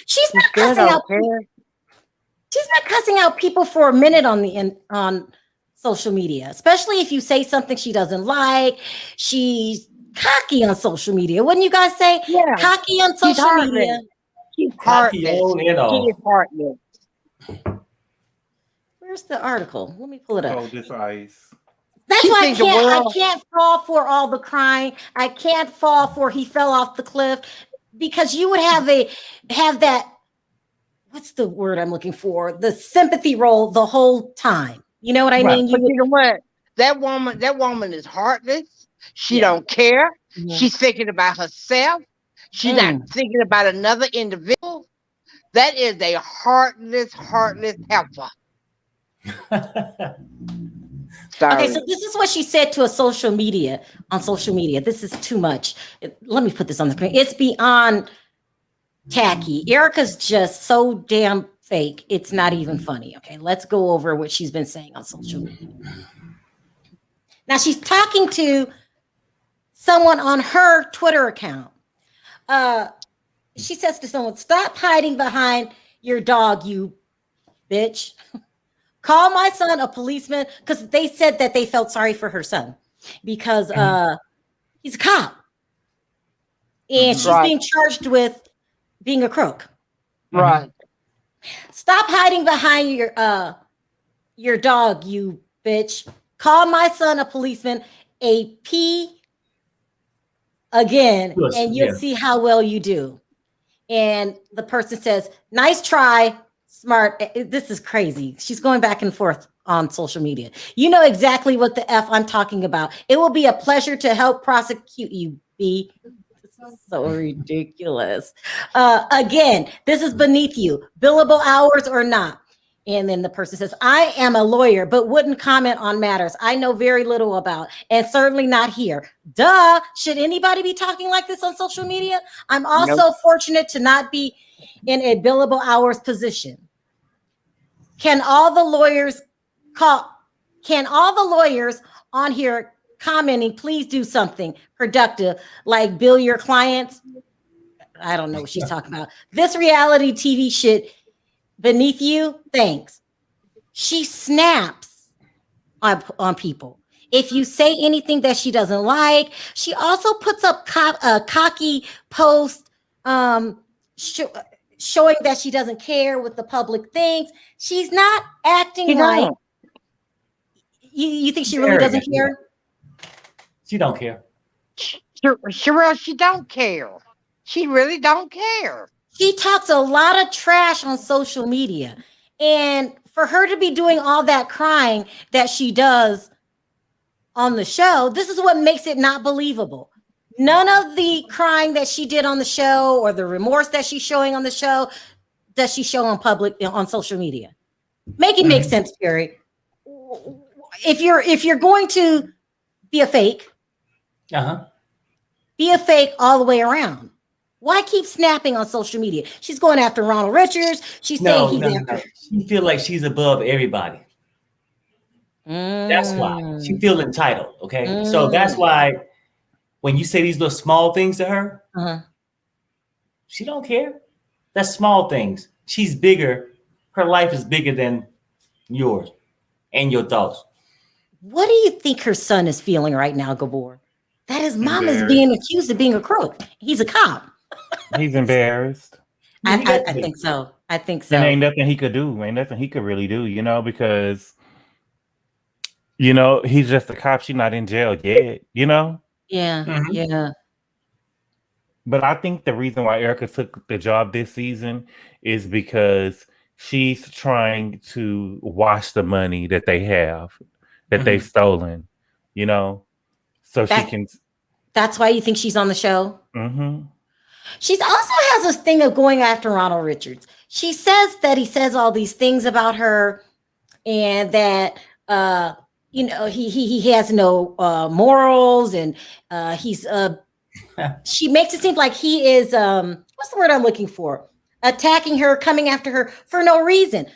S1: She's been cussing out. She's been cussing out people for a minute on social media, especially if you say something she doesn't like. She's cocky on social media. Wouldn't you guys say? Yeah. Cocky on social media.
S3: She's heartless.
S1: Where's the article? Let me pull it up.
S4: Oh, this ice.
S1: That's why I can't fall for all the crying. I can't fall for he fell off the cliff because you would have that. What's the word I'm looking for? The sympathy role the whole time. You know what I mean?
S3: But you know what? That woman is heartless. She don't care. Yeah. She's thinking about herself. She's not thinking about another individual. That is a heartless helper.
S1: Okay, so this is what she said to on social media. This is too much. Let me put this on the screen. It's beyond tacky. Erika's just so damn fake. It's not even funny. Okay, let's go over what she's been saying on social media. Now she's talking to someone on her Twitter account. She says to someone, "Stop hiding behind your dog, you bitch. Call my son a policeman," because they said that they felt sorry for her son because he's a cop. And she's being charged with being a crook.
S3: Right.
S1: Stop hiding behind your dog, you bitch. Call my son a policeman, AP again, and you'll see how well you do. And the person says, "Nice try, smart." This is crazy. She's going back and forth on social media. You know exactly what the F I'm talking about. It will be a pleasure to help prosecute you, B. This is so ridiculous. Again, this is beneath you. Billable hours or not. And then the person says, "I am a lawyer, but wouldn't comment on matters I know very little about, and certainly not here." Duh. Should anybody be talking like this on social media? I'm also fortunate to not be in a billable hours position. Can all the lawyers on here commenting, please do something productive, like bill your clients? I don't know what she's talking about. This reality TV shit beneath you, thanks. She snaps on people. If you say anything that she doesn't like, she also puts up a cocky post showing that she doesn't care what the public thinks. She's not acting like. You think she really doesn't care?
S2: She don't care.
S3: Sharrell, she don't care. She really don't care.
S1: She talks a lot of trash on social media. And for her to be doing all that crying that she does on the show, this is what makes it not believable. None of the crying that she did on the show or the remorse that she's showing on the show does she show on social media. Make it make sense, Perry. If you're going to be a fake, be a fake all the way around. Why keep snapping on social media? She's going after Ronald Richards. She's saying he's after.
S2: She feel like she's above everybody. That's why she feel entitled. Okay, so that's why when you say these little small things to her, she don't care. That's small things. She's bigger. Her life is bigger than yours and your thoughts.
S1: What do you think her son is feeling right now, Gabor? That his mom is being accused of being a crook. He's a cop.
S4: He's embarrassed.
S1: I think so. I think so.
S4: And ain't nothing he could do. Ain't nothing he could really do, because, he's just a cop. She's not in jail yet,
S1: Yeah. Yeah.
S4: But I think the reason why Erika took the job this season is because she's trying to wash the money that they have, that they've stolen, so she can.
S1: That's why you think she's on the show?
S4: Mm-hmm.
S1: She also has this thing of going after Ronald Richards. She says that he says all these things about her and that, he has no morals and he's she makes it seem like he is what's the word I'm looking for? Attacking her, coming after her for no reason.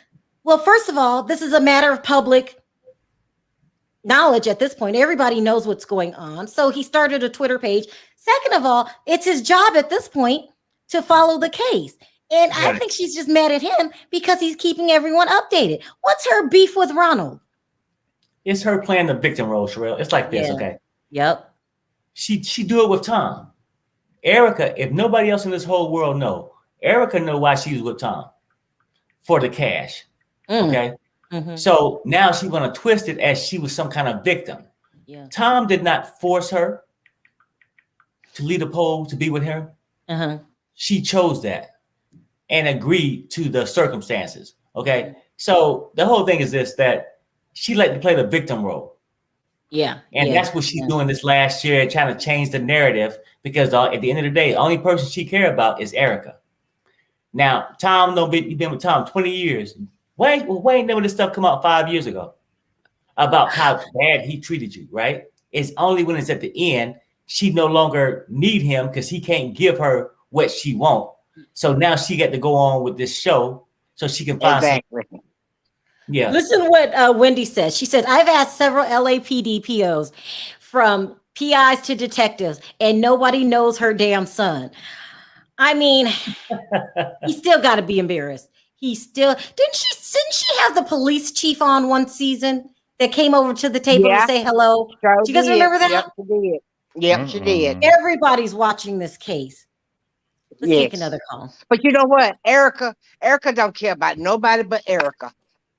S1: Well, first of all, this is a matter of public knowledge at this point. Everybody knows what's going on. So he started a Twitter page. Second of all, it's his job at this point to follow the case. And I think she's just mad at him because he's keeping everyone updated. What's her beef with Ronald?
S2: It's her playing the victim role, Sharrell. It's like this, okay?
S1: Yep.
S2: She do it with Tom. Erika, if nobody else in this whole world know, Erika know why she was with Tom. For the cash. Okay? So now she's going to twist it as she was some kind of victim. Yeah. Tom did not force her to lead a poll to be with him. She chose that and agreed to the circumstances. Okay. So the whole thing is this, that she liked to play the victim role.
S1: Yeah.
S2: And that's what she's doing this last year, trying to change the narrative, because at the end of the day, the only person she cares about is Erika. Now, Tom, you've been with Tom 20 years. Why ain't never this stuff come out 5 years ago about how bad he treated you, right? It's only when it's at the end, she no longer need him because he can't give her what she wants. So now she got to go on with this show so she can find something. Yeah.
S1: Listen to what Wendy says. She says, I've asked several LAPD POs from PIs to detectives, and nobody knows her damn son. I mean, he still got to be embarrassed. Didn't she have the police chief on one season that came over to the table to say hello? Do you guys remember that?
S3: Yep, she did. Yep, she did.
S1: Everybody's watching this case. Let's take another call.
S3: But you know what? Erika don't care about nobody but Erika.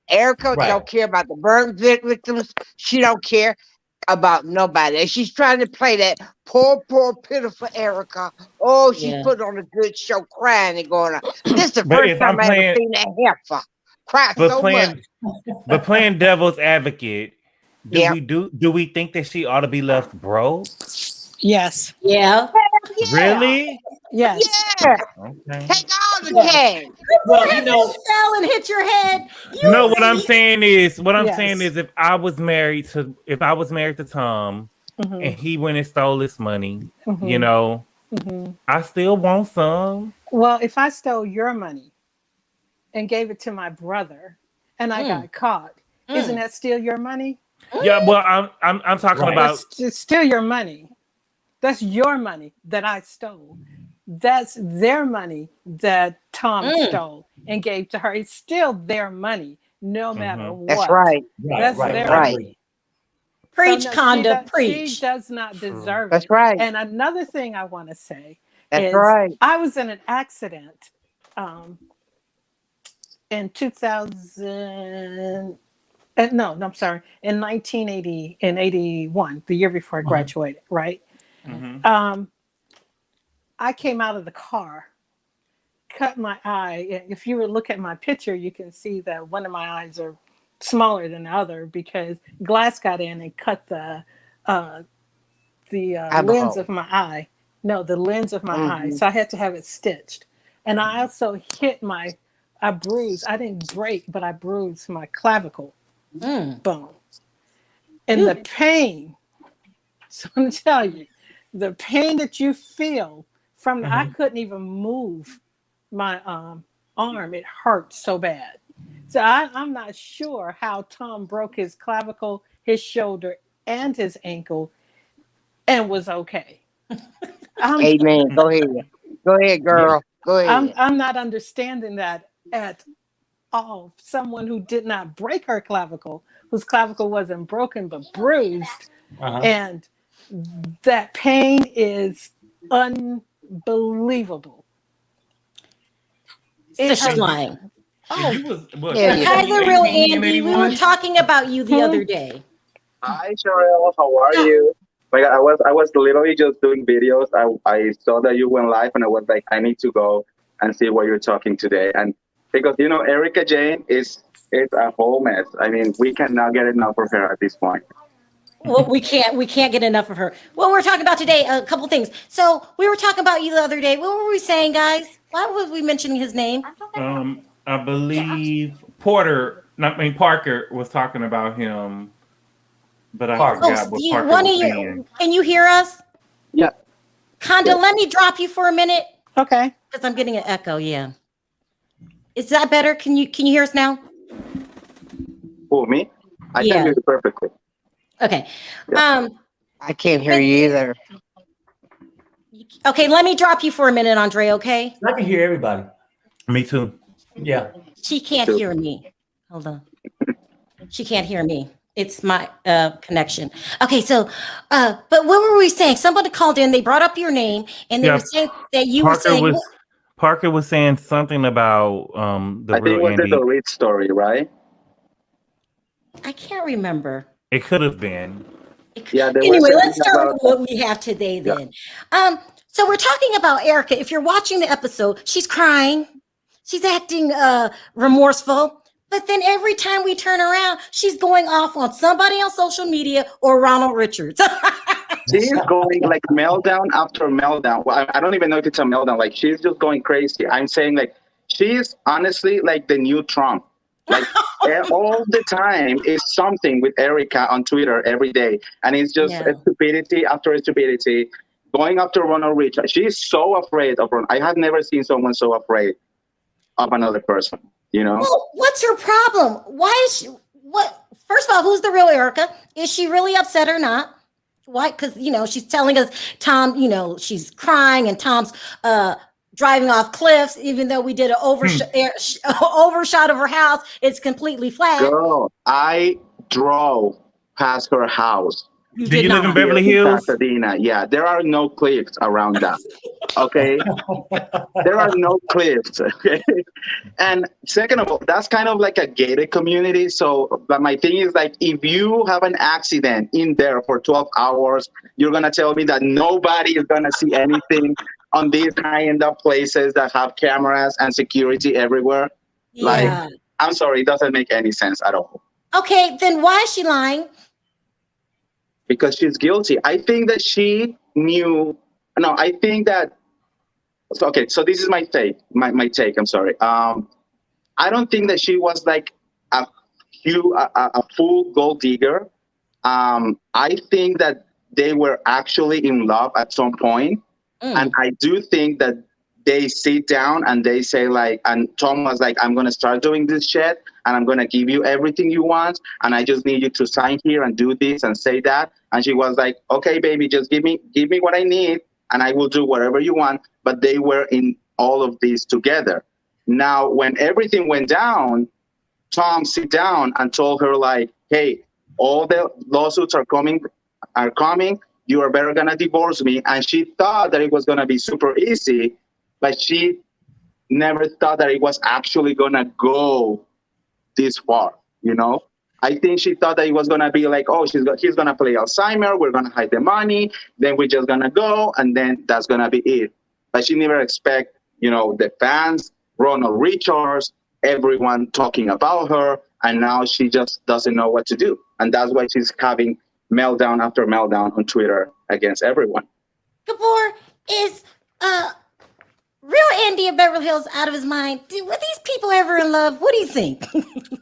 S3: Erika don't care about the burn victims. She don't care about nobody. And she's trying to play that poor, pitiful Erika. Oh, she's put on a good show, crying and going on. This is the first time I ever seen that heifer cry so much.
S4: But playing devil's advocate, do we think that she ought to be left broke?
S7: Yes.
S1: Yeah.
S4: Really?
S7: Yes.
S3: Yeah.
S4: Okay.
S3: Take all the cash.
S1: Well, fell and hit your head.
S4: What I'm saying is, if I was married to Tom and he went and stole his money, I still want some.
S7: Well, if I stole your money and gave it to my brother and I got caught. Isn't that still your money?
S4: Yeah, well, I'm talking about
S7: it's still your money. That's your money that I stole. That's their money that Tom stole and gave to her. It's still their money, no matter what.
S3: That's right.
S7: That's their money.
S1: Preach,
S7: so no,
S1: Conda, preach.
S7: She does not deserve it.
S3: That's right.
S7: And another thing I want to say
S3: That's
S7: is
S3: right.
S7: I was in an accident in 2000. No, I'm sorry. In 1981, the year before I graduated, right? I came out of the car, cut my eye. If you would look at my picture, you can see that one of my eyes are smaller than the other because glass got in and cut the lens of my eye. No, the lens of my eye. So I had to have it stitched. And I also hit I bruised. I didn't break, but I bruised my clavicle bone. And the pain, so I'm going to tell you, the pain that you feel from I couldn't even move my arm. It hurt so bad. So I'm not sure how Tom broke his clavicle, his shoulder, and his ankle and was okay.
S3: Amen. Go ahead. Go ahead, girl. Go ahead.
S7: I'm not understanding that at all. Someone who did not break her clavicle, whose clavicle wasn't broken but bruised, and that pain is unbelievable.
S1: It's lying.
S7: Oh,
S1: Hi, the real Andy. We were talking about you the other day.
S8: Hi, Sharrell. How are you? My God, I was literally just doing videos. I saw that you went live, and I was like, I need to go and see what you're talking today. And because Erika Jane is a whole mess. I mean, we cannot get enough of her at this point.
S1: Well, we can't get enough of her. What we're talking about today, a couple things. So we were talking about you the other day. What were we saying, guys? Why was we mentioning his name?
S4: I believe Parker was talking about him, but I forgot what Parker was saying.
S1: Can you hear us?
S8: Yeah.
S1: Conda, let me drop you for a minute.
S7: Okay.
S1: Because I'm getting an echo. Yeah. Is that better? Can you hear us now?
S8: Who, me? I can hear you perfectly.
S1: Okay.
S8: Yeah.
S3: I can't hear you either.
S1: Okay, let me drop you for a minute, Andre, okay?
S2: I can hear everybody.
S4: Me too.
S2: Yeah.
S1: She can't hear me. Hold on. She can't hear me. It's my connection. Okay, so, but what were we saying? Somebody called in, they brought up your name, and they were saying that you were saying...
S4: Parker was saying something about
S8: I think it was the Reed story, right?
S1: I can't remember.
S4: It could have been.
S1: Anyway, let's start with what we have today then. So we're talking about Erika. If you're watching the episode, she's crying. She's acting remorseful. But then every time we turn around, she's going off on somebody on social media or Ronald Richards.
S8: She's going like meltdown after meltdown. Well, I don't even know if it's a meltdown. Like, she's just going crazy. I'm saying, like, she's honestly like the new Trump. Like, all the time is something with Erika on Twitter every day. And it's just stupidity after stupidity, going after Ronald Richards. She's so afraid of Ronald. I have never seen someone so afraid of another person,
S1: Well, what's her problem? Why is she, first of all, who's the real Erika? Is she really upset or not? Why? Because, she's telling us Tom, she's crying and Tom's driving off cliffs, even though we did an overshot of her house. It's completely flat.
S8: Girl, I drove past her house.
S4: Do you live in Beverly Hills?
S8: Pasadena. Yeah, there are no cliffs around that. Okay, there are no cliffs. Okay, and second of all, that's kind of like a gated community. So, but my thing is, like, if you have an accident in there for 12 hours, you're gonna tell me that nobody is gonna see anything on these high-end places that have cameras and security everywhere.
S1: Yeah.
S8: Like, I'm sorry, it doesn't make any sense at all.
S1: Okay, then why is she lying?
S8: Because she's guilty. I think that she knew. No, I think that. Okay, so this is my take. My take. I'm sorry. I don't think that she was like a full gold digger. I think that they were actually in love at some point, and I do think that they sit down and they say, like, and Tom was like, "I'm gonna start doing this shit," and I'm going to give you everything you want. And I just need you to sign here and do this and say that. And she was like, okay, baby, just give me what I need and I will do whatever you want. But they were in all of this together. Now, when everything went down, Tom sit down and told her like, hey, all the lawsuits are coming. You are better gonna divorce me. And she thought that it was gonna be super easy, but she never thought that it was actually gonna go this far, you know? I think she thought that it was gonna be like, oh, he's gonna play Alzheimer, we're gonna hide the money, then we're just gonna go, and then that's gonna be it. But she never expect, you know, the fans, Ronald Richards, everyone talking about her, and now she just doesn't know what to do. And that's why she's having meltdown after meltdown on Twitter against everyone.
S1: Gabor, is real Andy of Beverly Hills out of his mind? Were these people ever in love? What do you think?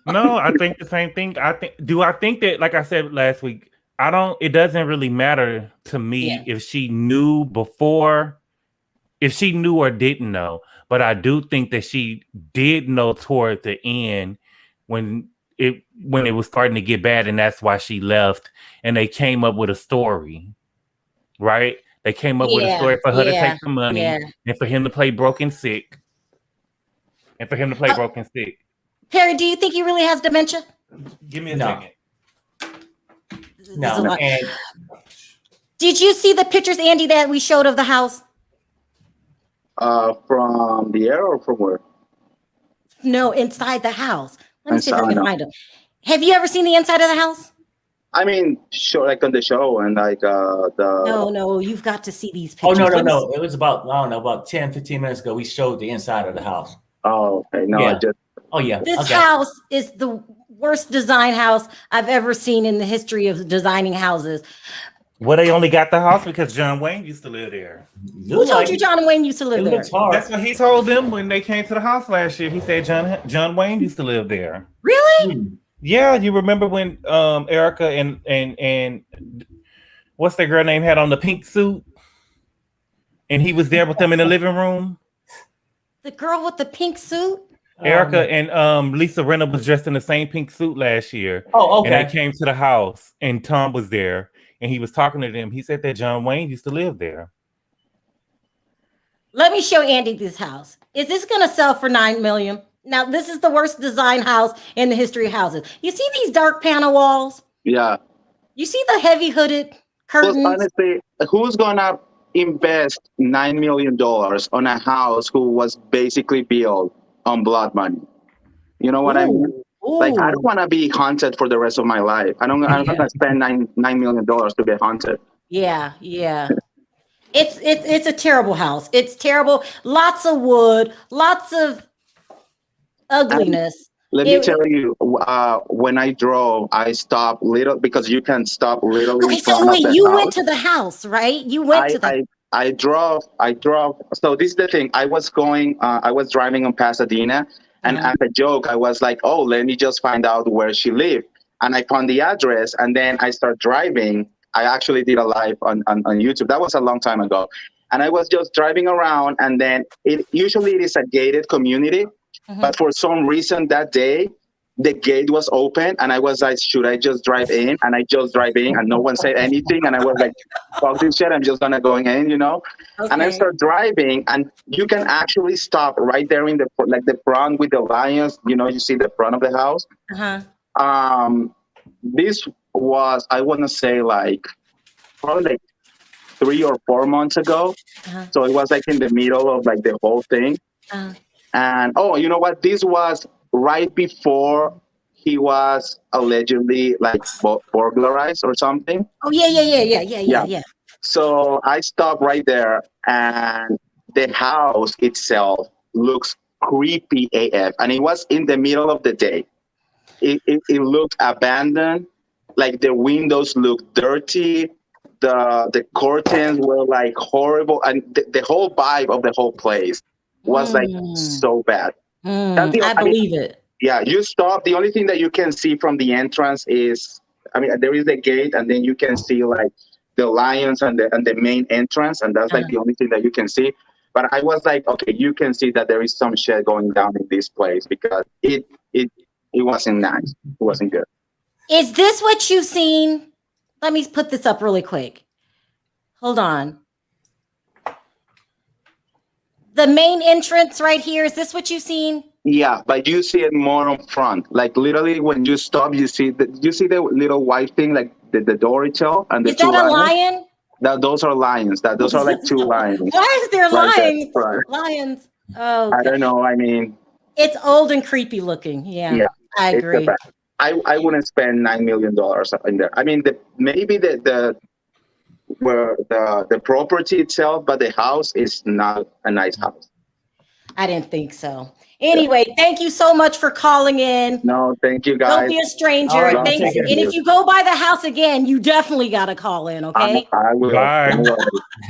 S4: No, I think the same thing. I think that, like I said last week, it doesn't really matter to me if she knew before, if she knew or didn't know. But I do think that she did know toward the end when it was starting to get bad, and that's why she left. And they came up with a story, right? They came up with a story for her to take the money and for him to play broken sick.
S1: Harry, do you think he really has dementia?
S4: Give me a second.
S2: No. And
S1: did you see the pictures, Andy, that we showed of the house?
S8: From the air or from where?
S1: No, inside the house. Let me see if I can find them. Have you ever seen the inside of the house?
S8: I mean, sure, like on the show and like the.
S1: No, you've got to see these pictures.
S2: Oh, no. It was about 10, 15 minutes ago. We showed the inside of the house.
S8: Oh, okay. No,
S2: yeah.
S1: This house is the worst design house I've ever seen in the history of designing houses.
S4: Well, they only got the house because John Wayne used to live there.
S1: Who told you John Wayne used to live there?
S4: That's what he told them when they came to the house last year. He said John Wayne used to live there.
S1: Really?
S4: Yeah, you remember when Erika and what's that girl name had on the pink suit? And he was there with them in the living room.
S1: The girl with the pink suit?
S4: Erika and Lisa Rinna was dressed in the same pink suit last year.
S2: Oh, okay.
S4: And they came to the house and Tom was there. And he was talking to them. He said that John Wayne used to live there.
S1: Let me show Andy this house. Is this going to sell for $9 million? Now, this is the worst design house in the history of houses. You see these dark panel walls?
S8: Yeah.
S1: You see the heavy hooded curtains?
S8: Well, honestly, who's going to invest $9 million on a house who was basically built on blood money? You know what I mean? Ooh. Like, I don't want to be haunted for the rest of my life. I'm not going to spend $9 million to get haunted.
S1: Yeah. It's a terrible house. It's terrible. Lots of wood, lots of ugliness.
S8: Let me tell you, when I drove, I stopped little because you can stop literally.
S1: Okay, so wait, you went to the house, right? You went to the.
S8: I drove. So this is the thing. I was driving on Pasadena. And as a joke, I was like, oh, let me just find out where she lived. And I found the address and then I started driving. I actually did a live on YouTube. That was a long time ago. And I was just driving around and then it is a gated community. Mm-hmm. But for some reason that day, the gate was open and I was like, should I just drive in? And I just drive in and no one said anything. And I was like, fuck this shit, I'm just gonna go in, you know? Okay. And I start driving and you can actually stop right there in the front with the lions, you know, you see the front of the house. Uh-huh. This was, I want to say probably 3 or 4 months ago. Uh-huh. So it was in the middle of the whole thing. Uh-huh. And you know what? This was right before he was allegedly burglarized or something.
S1: Oh yeah.
S8: So I stopped right there and the house itself looks creepy AF. And it was in the middle of the day. It looked abandoned. The windows looked dirty. The curtains were horrible. And the whole vibe of the whole place was so bad.
S1: I believe it.
S8: Yeah, you stop. The only thing that you can see from the entrance is, there is the gate, and then you can see the lions and the main entrance, and that's the only thing that you can see. But I was okay, you can see that there is some shit going down in this place because it It wasn't nice. It wasn't good.
S1: Is this what you've seen? Let me put this up really quick. Hold on. The main entrance right here. Is this what you've seen?
S8: Yeah, but you see it more on front. Like literally, when you stop, you see the little white thing, like the door itself, and the
S1: Is that a lion?
S8: Those are lions. Those are like 2 lions.
S1: Why is there lions?
S8: Right.
S1: Lions. Oh, okay.
S8: I don't know. I mean,
S1: it's old and creepy looking. Yeah, I agree.
S8: I wouldn't spend $9 million in there. I mean, maybe the property itself, but the house is not a nice house.
S1: I didn't think so. Anyway, thank you so much for calling in.
S8: No, thank you, guys.
S1: Don't be a stranger.
S8: Right,
S1: Thanks. And if you go by the house again, you definitely got to call in, okay?
S8: I will.
S4: Bye.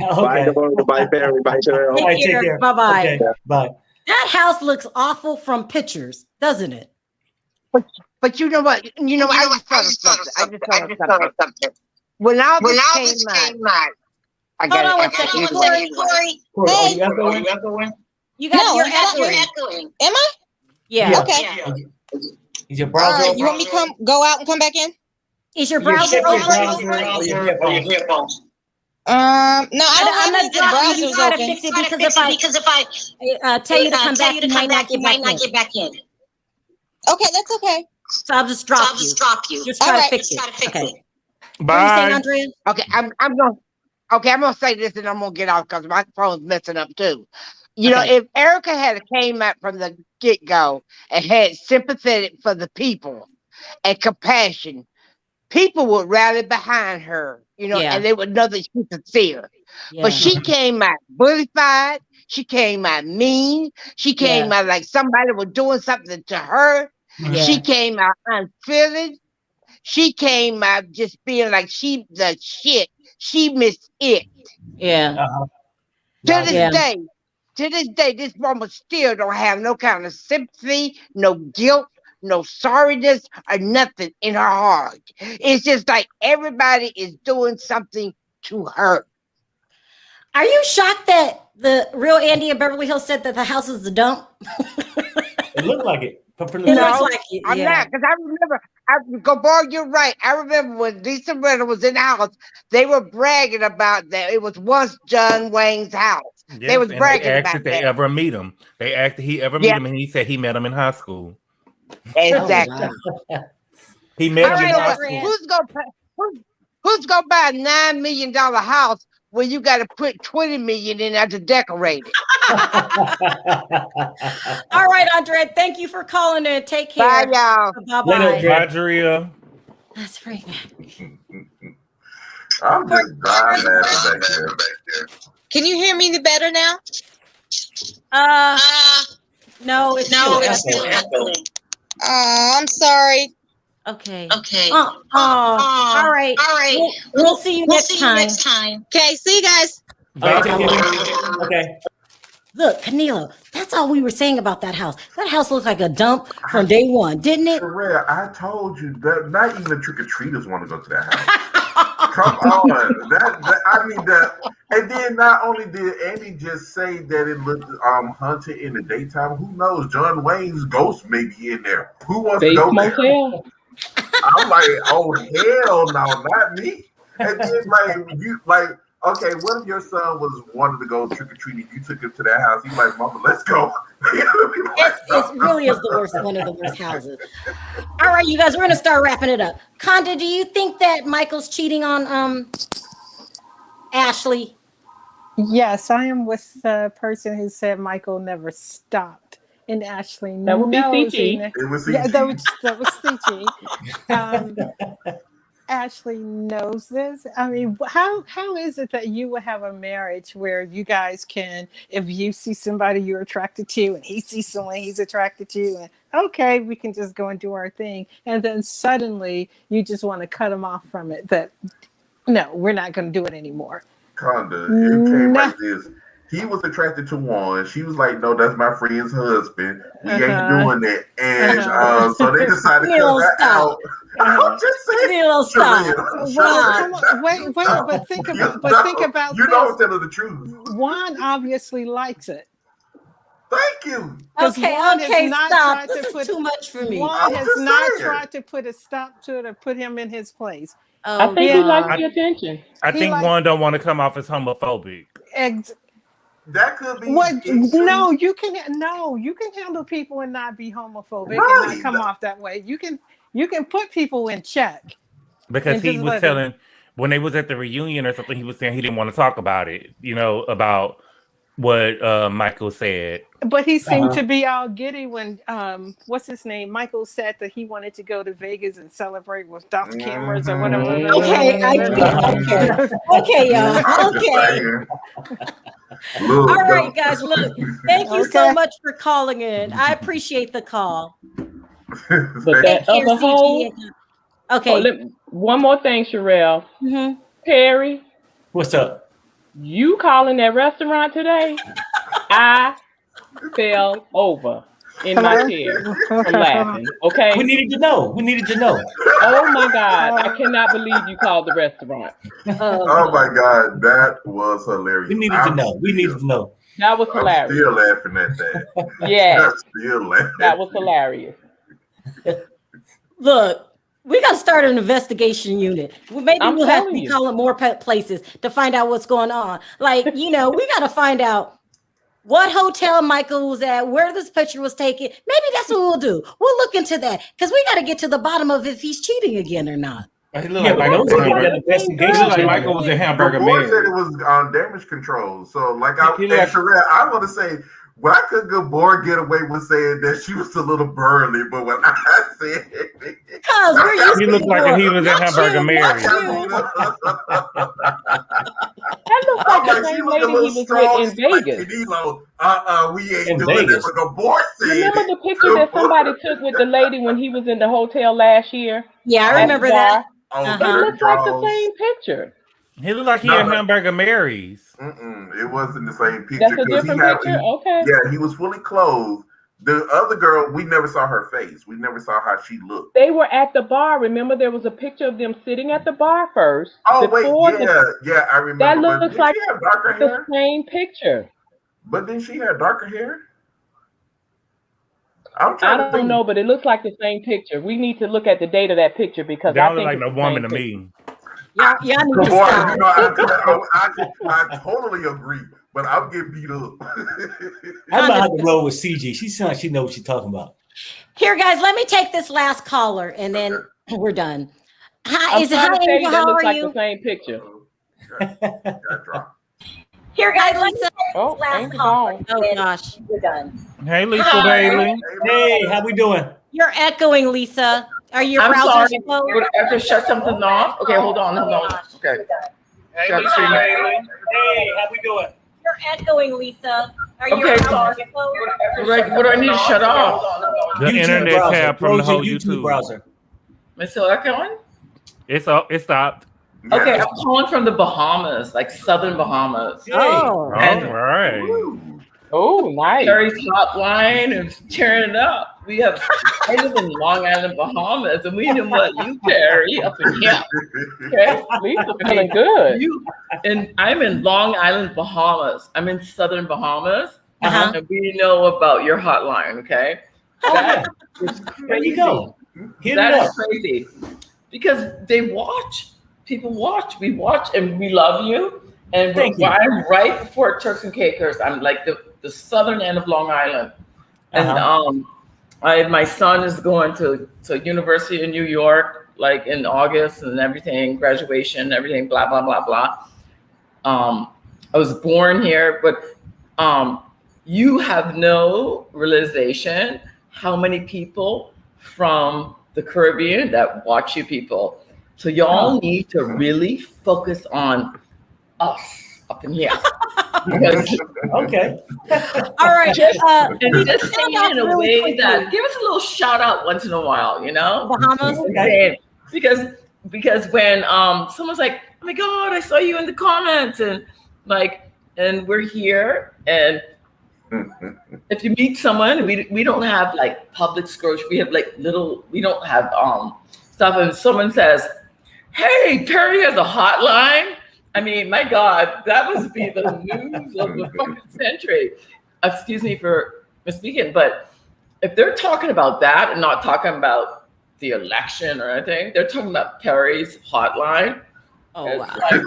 S2: Okay.
S8: Bye, Perry. Bye, Sharrell.
S1: Take care. Bye-bye.
S2: Okay. Bye.
S1: That house looks awful from pictures, doesn't it?
S3: But you know what? I just thought of something. When all this came out, I got
S1: Hold on 1 second, Corey.
S2: Hey.
S1: You got you're echoing.
S9: Am I?
S1: Yeah.
S9: Okay.
S2: Yeah. Is your browser?
S9: You want me to go out and come back in?
S1: Is your browser open?
S9: No, I'm not. The browser's
S1: try to
S9: open.
S1: fix it because if I tell you to come back, you might not get back in.
S9: Okay, that's okay.
S1: So I'll just drop you. Just try to fix it. Okay.
S4: Bye.
S1: What are you saying, Andrea?
S3: Okay, I'm gonna say this and I'm gonna get off because my phone's messing up too. You know, if Erika had came out from the get-go and had sympathetic for the people and compassion, people would rally behind her, and they would know that she's sincere. Yeah. But she came out bullified. She came out mean. She came out like somebody was doing something to her. Yeah. She came out unfeeling. She came out just being like she the shit. She missed it.
S1: Yeah.
S3: To this day, this woman still don't have no kind of sympathy, no guilt, no sorriness, or nothing in her heart. It's just like everybody is doing something to her.
S1: Are you shocked that the real Andy in Beverly Hills said that the house is a dump?
S2: It looked like it.
S3: I'm not, because I remember, you're right. I remember when Lisa Rinna was in the house, they were bragging about that. It was once John Wayne's house. Yes, they was bragging about that.
S4: They ever meet him. They asked he ever meet him, and he said he met him in high school.
S3: Exactly.
S4: He met him in high school.
S3: Who's gonna buy a $9 million house where you got to put $20 million in there to decorate it?
S1: All right, Andrea. Thank you for calling in. Take care.
S3: Bye, y'all.
S1: Bye-bye.
S4: Bye, Drea.
S1: That's right.
S5: I'm just dying back there.
S9: Can you hear me better now?
S1: No, it's still
S9: echoing. I'm sorry.
S1: Okay. All right. We'll see you next time.
S9: Okay, see you guys.
S2: Okay.
S1: Look, Canelo, that's all we were saying about that house. That house looked like a dump from day one, didn't it?
S5: Sharrell, I told you that not even the trick-or-treaters want to go to that house. Come on. I mean that. And then not only did Andy just say that it looked haunted in the daytime, who knows? John Wayne's ghost may be in there. Who wants to go there? I'm like, oh hell no, not me. And then okay, what if your son wanted to go trick or treating? You took him to that house. He's like, "Mama, let's go."
S1: It really is the worst, one of the worst houses. All right, you guys, we're gonna start wrapping it up. Conda, do you think that Michael's cheating on Ashley?
S7: Yes, I am with the person who said Michael never stopped. And Ashley knows.
S6: That would be CG.
S5: It was CG.
S7: Yeah, that was CG. Ashley knows this. I mean, how is it that you will have a marriage where you guys can, if you see somebody you're attracted to and he sees someone he's attracted to, and okay, we can just go and do our thing, and then suddenly you just want to cut him off from it, that no, we're not going to do it anymore.
S5: Conda, it came like this. He was attracted to one. She was like, "No, that's my friend's husband. We ain't doing it." And so they decided to cut that out. I'm just saying.
S1: Stop.
S7: Well, wait, but think about
S5: you know, tell her the truth.
S7: Juan obviously likes it.
S5: Thank you.
S1: Okay, stop. This is too much for me.
S7: Juan has not tried to put a stop to it or put him in his place.
S6: I think he likes the attention.
S4: I think Juan don't want to come off as homophobic.
S5: That could be.
S7: What? No, you can handle people and not be homophobic and not come off that way. You can put people in check.
S4: Because he was telling when they was at the reunion or something, he was saying he didn't want to talk about it. About what Michael said.
S7: But he seemed to be all giddy when what's his name? Michael said that he wanted to go to Vegas and celebrate with Dr. Cameras or whatever.
S1: Okay, okay, y'all. Okay. All right, guys. Look, thank you so much for calling in. I appreciate the call.
S6: But that other whole. Okay. One more thing, Sharrell.
S1: Mm-hmm.
S6: Perry.
S2: What's up?
S6: You calling that restaurant today? I fell over in my chair from laughing. Okay.
S2: We needed to know.
S6: Oh my God. I cannot believe you called the restaurant.
S5: Oh my God. That was hilarious.
S2: We needed to know.
S6: That was hilarious.
S5: I'm still laughing at that.
S6: Yeah.
S5: Still laughing.
S6: That was hilarious.
S1: Look. We got to start an investigation unit. Maybe we'll have to be calling more places to find out what's going on. Like, we got to find out what hotel Michael was at, where this picture was taken. Maybe that's what we'll do. We'll look into that because we got to get to the bottom of if he's cheating again or not.
S4: He looked like Michael was in Hamburger Man.
S5: Said it was on damage control. So, Sharrell, I want to say, why could Gabor get away with saying that she was a little burly? But when I said
S4: he looked like he was in Hamburger Mary.
S6: That looks like the same lady he was with in Vegas.
S5: We ain't doing it. But Gabor said.
S6: Remember the picture that somebody took with the lady when he was in the hotel last year?
S1: Yeah, I remember that.
S6: It looks like the same picture.
S4: He looked like he had Hamburger Mary's.
S5: It wasn't the same picture.
S6: That's a different picture? Okay.
S5: Yeah, he was fully clothed. The other girl, we never saw her face. We never saw how she looked.
S6: They were at the bar. Remember, there was a picture of them sitting at the bar first.
S5: Oh, wait, yeah, I remember.
S6: That looks like the same picture.
S5: But then she had darker hair?
S6: I don't know, but it looks like the same picture. We need to look at the date of that picture because I think
S4: like a woman to me.
S1: Yeah, I need to stop.
S5: I totally agree, but I'm getting beat up.
S2: I'm gonna have to roll with CG. She sounds like she knows what she's talking about.
S1: Here, guys, let me take this last caller, and then we're done. Hi,
S6: Angel, how are
S1: you?
S6: The same picture.
S1: Here, guys, let's
S6: last caller.
S1: Oh gosh, we're done.
S4: Hey, Lisa Bailey.
S2: Hey, how we doing?
S1: You're echoing, Lisa. Are your
S10: I'm
S1: browsers
S10: slow? Would I have to shut something off? Okay, hold on. Okay.
S2: Hey, Lisa Bailey. Hey, how we doing?
S1: You're echoing, Lisa. Are
S10: your browsers what do I need to shut off?
S4: The internet tab from the whole YouTube
S2: browser.
S10: Am I still echoing?
S4: It stopped.
S10: Okay, I'm calling from the Bahamas, like southern Bahamas.
S1: Oh,
S4: all right.
S6: Oh, nice.
S10: Terry's hotline is tearing it up. I live in Long Island, Bahamas, and we know what you carry up in here. Okay,
S6: Lisa's feeling good.
S10: And I'm in Long Island, Bahamas. I'm in southern Bahamas, and we know about your hotline. Okay, that is crazy.
S2: There you go.
S10: That is crazy because they watch. People watch. We watch, and we love you. And I'm right before Turks and Caicos. I'm like the southern end of Long Island, and my son is going to University in New York, like in August and everything, graduation, everything, blah blah blah blah. I was born here, but you have no realization how many people from the Caribbean that watch you people. So y'all need to really focus on us up in here.
S2: Okay.
S1: All right.
S10: Just say it in a way that give us a little shout out once in a while,
S1: Bahamas.
S10: Okay. Because when someone's like, oh my God, I saw you in the comments, and we're here, and if you meet someone, we don't have like public scrutiny. We have we don't have stuff, and someone says, hey, Perry has a hotline. I mean, my God, that must be the news of the fucking century. Excuse me for misspeaking, but if they're talking about that and not talking about the election or anything, they're talking about Perry's hotline.
S1: Oh, wow.
S10: Like,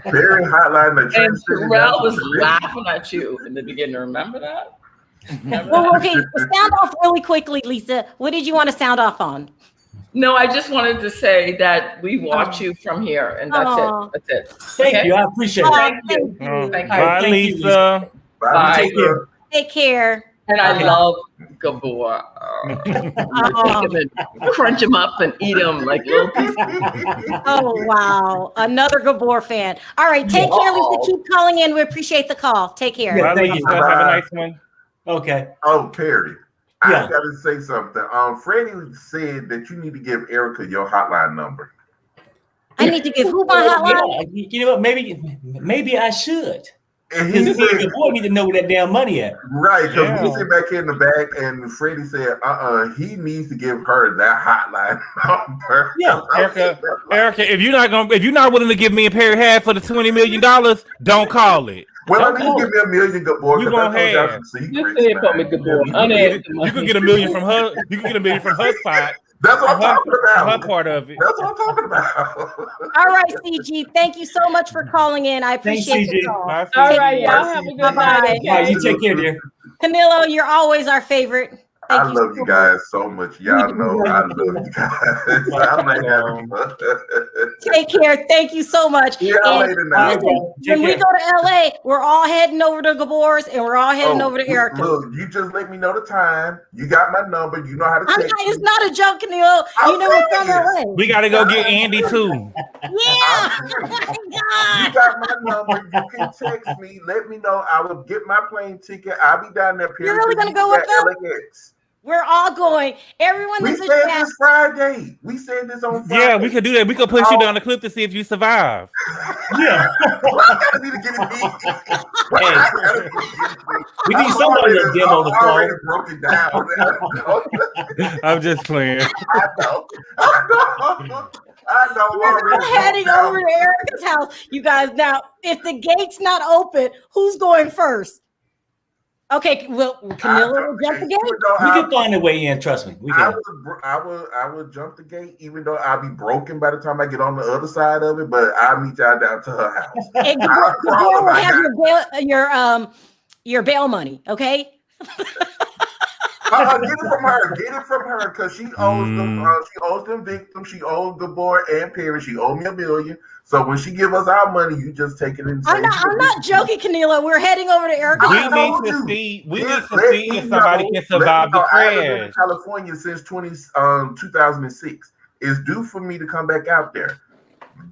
S5: Perry hotline.
S10: And Sharrell was laughing at you in the beginning. Remember that?
S1: Well, okay, sound off really quickly, Lisa. What did you want to sound off on?
S10: No, I just wanted to say that we watch you from here, and that's it. That's it.
S2: Thank you. I appreciate it.
S10: Thank you.
S1: Thank you.
S4: Bye, Lisa.
S5: Bye.
S1: Take care.
S10: And I love Gabor. Crunch him up and eat him like little pieces.
S1: Oh, wow. Another Gabor fan. All right. Take care, Lisa. Keep calling in. We appreciate the call. Take care.
S4: Bye, Lisa. Have a nice one.
S2: Okay.
S5: Oh, Perry.
S2: Yeah.
S5: I gotta say something. Freddie said that you need to give Erika your hotline number.
S1: I need to give who my hotline?
S2: Yeah, you know what? Maybe I should.
S5: And he said,
S2: the boy need to know where that damn money at.
S5: Right, because we sit back here in the back, and Freddie said, he needs to give her that hotline number.
S2: Yeah,
S4: Erika, if you're not willing to give me and Perry half for the $20 million, don't call it.
S5: Well, I need to give me $1 million, Gabor.
S4: You gonna have
S10: Just say it for me, Gabor.
S4: You can get $1 million from her. You can get $1 million from her spot.
S5: That's what I'm talking about.
S4: Her part of it.
S5: That's what I'm talking about.
S1: All right, CG. Thank you so much for calling in. I appreciate the call.
S4: Bye,
S6: All right, y'all have a good night.
S1: Bye-bye.
S2: All right, you take care, dear.
S1: Camilo, you're always our favorite.
S5: I love you guys so much. Y'all know I love you guys. I'm like having fun.
S1: Take care. Thank you so much.
S5: Yeah, later now.
S1: Listen, when we go to LA, we're all heading over to Gabor's and we're all heading over to Erika.
S5: Look, you just let me know the time. You got my number. You know how to text me.
S1: It's not a joke, Camilo. You know it's from LA.
S4: We got to go get Andy too.
S1: Yeah. Oh my God.
S5: You got my number. You can text me. Let me know. I will get my plane ticket. I'll be down there.
S1: You're really going to go with them?
S5: LAX.
S1: We're all going. Everyone
S5: we
S1: is
S5: said this Friday. We said this on Friday.
S4: Yeah, we could do that. We could push you down the cliff to see if you survive.
S2: Yeah.
S5: Well, I gotta be to get it beat.
S2: Hey, we need somebody to demo the
S5: already broken down.
S4: I'm just playing.
S5: I know.
S1: We're heading over to Erika's house, you guys. Now, if the gate's not open, who's going first? Okay, well, Camilla will jump the gate.
S2: We can find a way in. Trust me, we can.
S5: I would jump the gate, even though I'll be broken by the time I get on the other side of it. But I'll meet y'all down to her house.
S1: And Camilla will have your bail money. Okay.
S5: Get it from her. Get it from her because she owes them. She owes them victims. She owes Gabor and Perry. She owed me $1 million. So when she give us our money, you just take it and.
S1: I'm not joking, Canelo. We're heading over to Erika.
S4: We need to see if somebody can survive the crash.
S5: I've been in California since 2006. It's due for me to come back out there.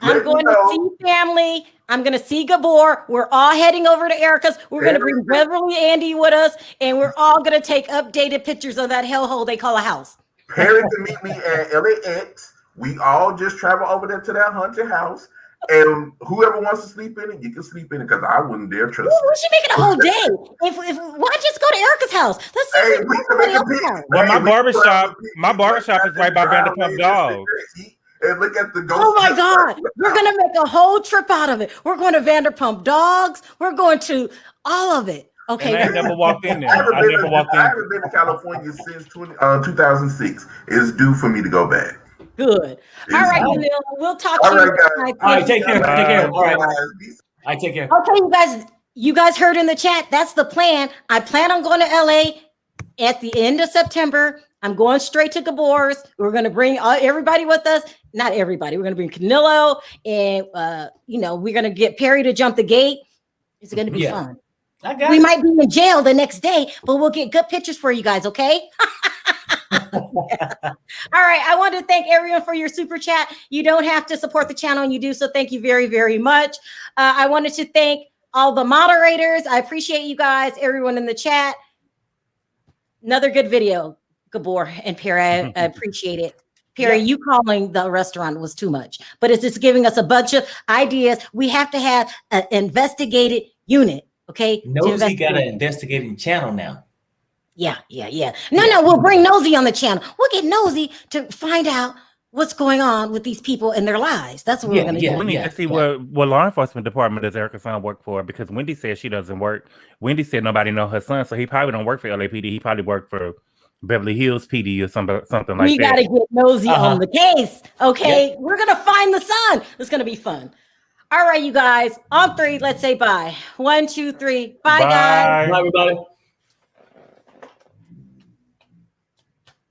S1: I'm going to see family. I'm going to see Gabor. We're all heading over to Erika's. We're going to bring Beverly Andy with us, and we're all going to take updated pictures of that hellhole they call a house.
S5: Perry can meet me at LAX. We all just travel over there to that haunted house, and whoever wants to sleep in it, you can sleep in it because I wouldn't dare trust it.
S1: We should make it a whole day. Why just go to Erika's house? Let's see somebody else's house.
S4: Well, my barbershop is right by Vanderpump Dogs.
S5: And look at the ghost.
S1: Oh my God. We're going to make a whole trip out of it. We're going to Vanderpump Dogs. We're going to all of it. Okay.
S4: And I never walked in there.
S5: I haven't been to California since 2006. It's due for me to go back.
S1: Good. All right, we'll talk to you.
S5: All
S2: right, take care. Take care. All right. I take care.
S1: Okay, you guys heard in the chat. That's the plan. I plan on going to LA at the end of September. I'm going straight to Gabor's. We're going to bring everybody with us. Not everybody. We're going to bring Canelo, and we're going to get Perry to jump the gate. It's going to be fun. We might be in jail the next day, but we'll get good pictures for you guys. Okay. All right. I want to thank everyone for your super chat. You don't have to support the channel, and you do so. Thank you very, very much. I wanted to thank all the moderators. I appreciate you guys. Everyone in the chat. Another good video. Gabor and Perry, I appreciate it. Perry, you calling the restaurant was too much, but it's just giving us a bunch of ideas. We have to have an investigated unit, okay?
S2: Nosy got an investigating channel now.
S1: Yeah. No, we'll bring Nosy on the channel. We'll get Nosy to find out what's going on with these people in their lives. That's what we're going to do.
S4: We need to see what law enforcement department does Erika's son work for, because Wendy says she doesn't work. Wendy said nobody know her son, so he probably don't work for LAPD. He probably worked for Beverly Hills PD or something like that.
S1: We got to get nosy on the case. Okay. We're going to find the son. It's going to be fun. All right, you guys. On 3, let's say bye. 1, 2, 3. Bye, guys.
S2: Bye, everybody.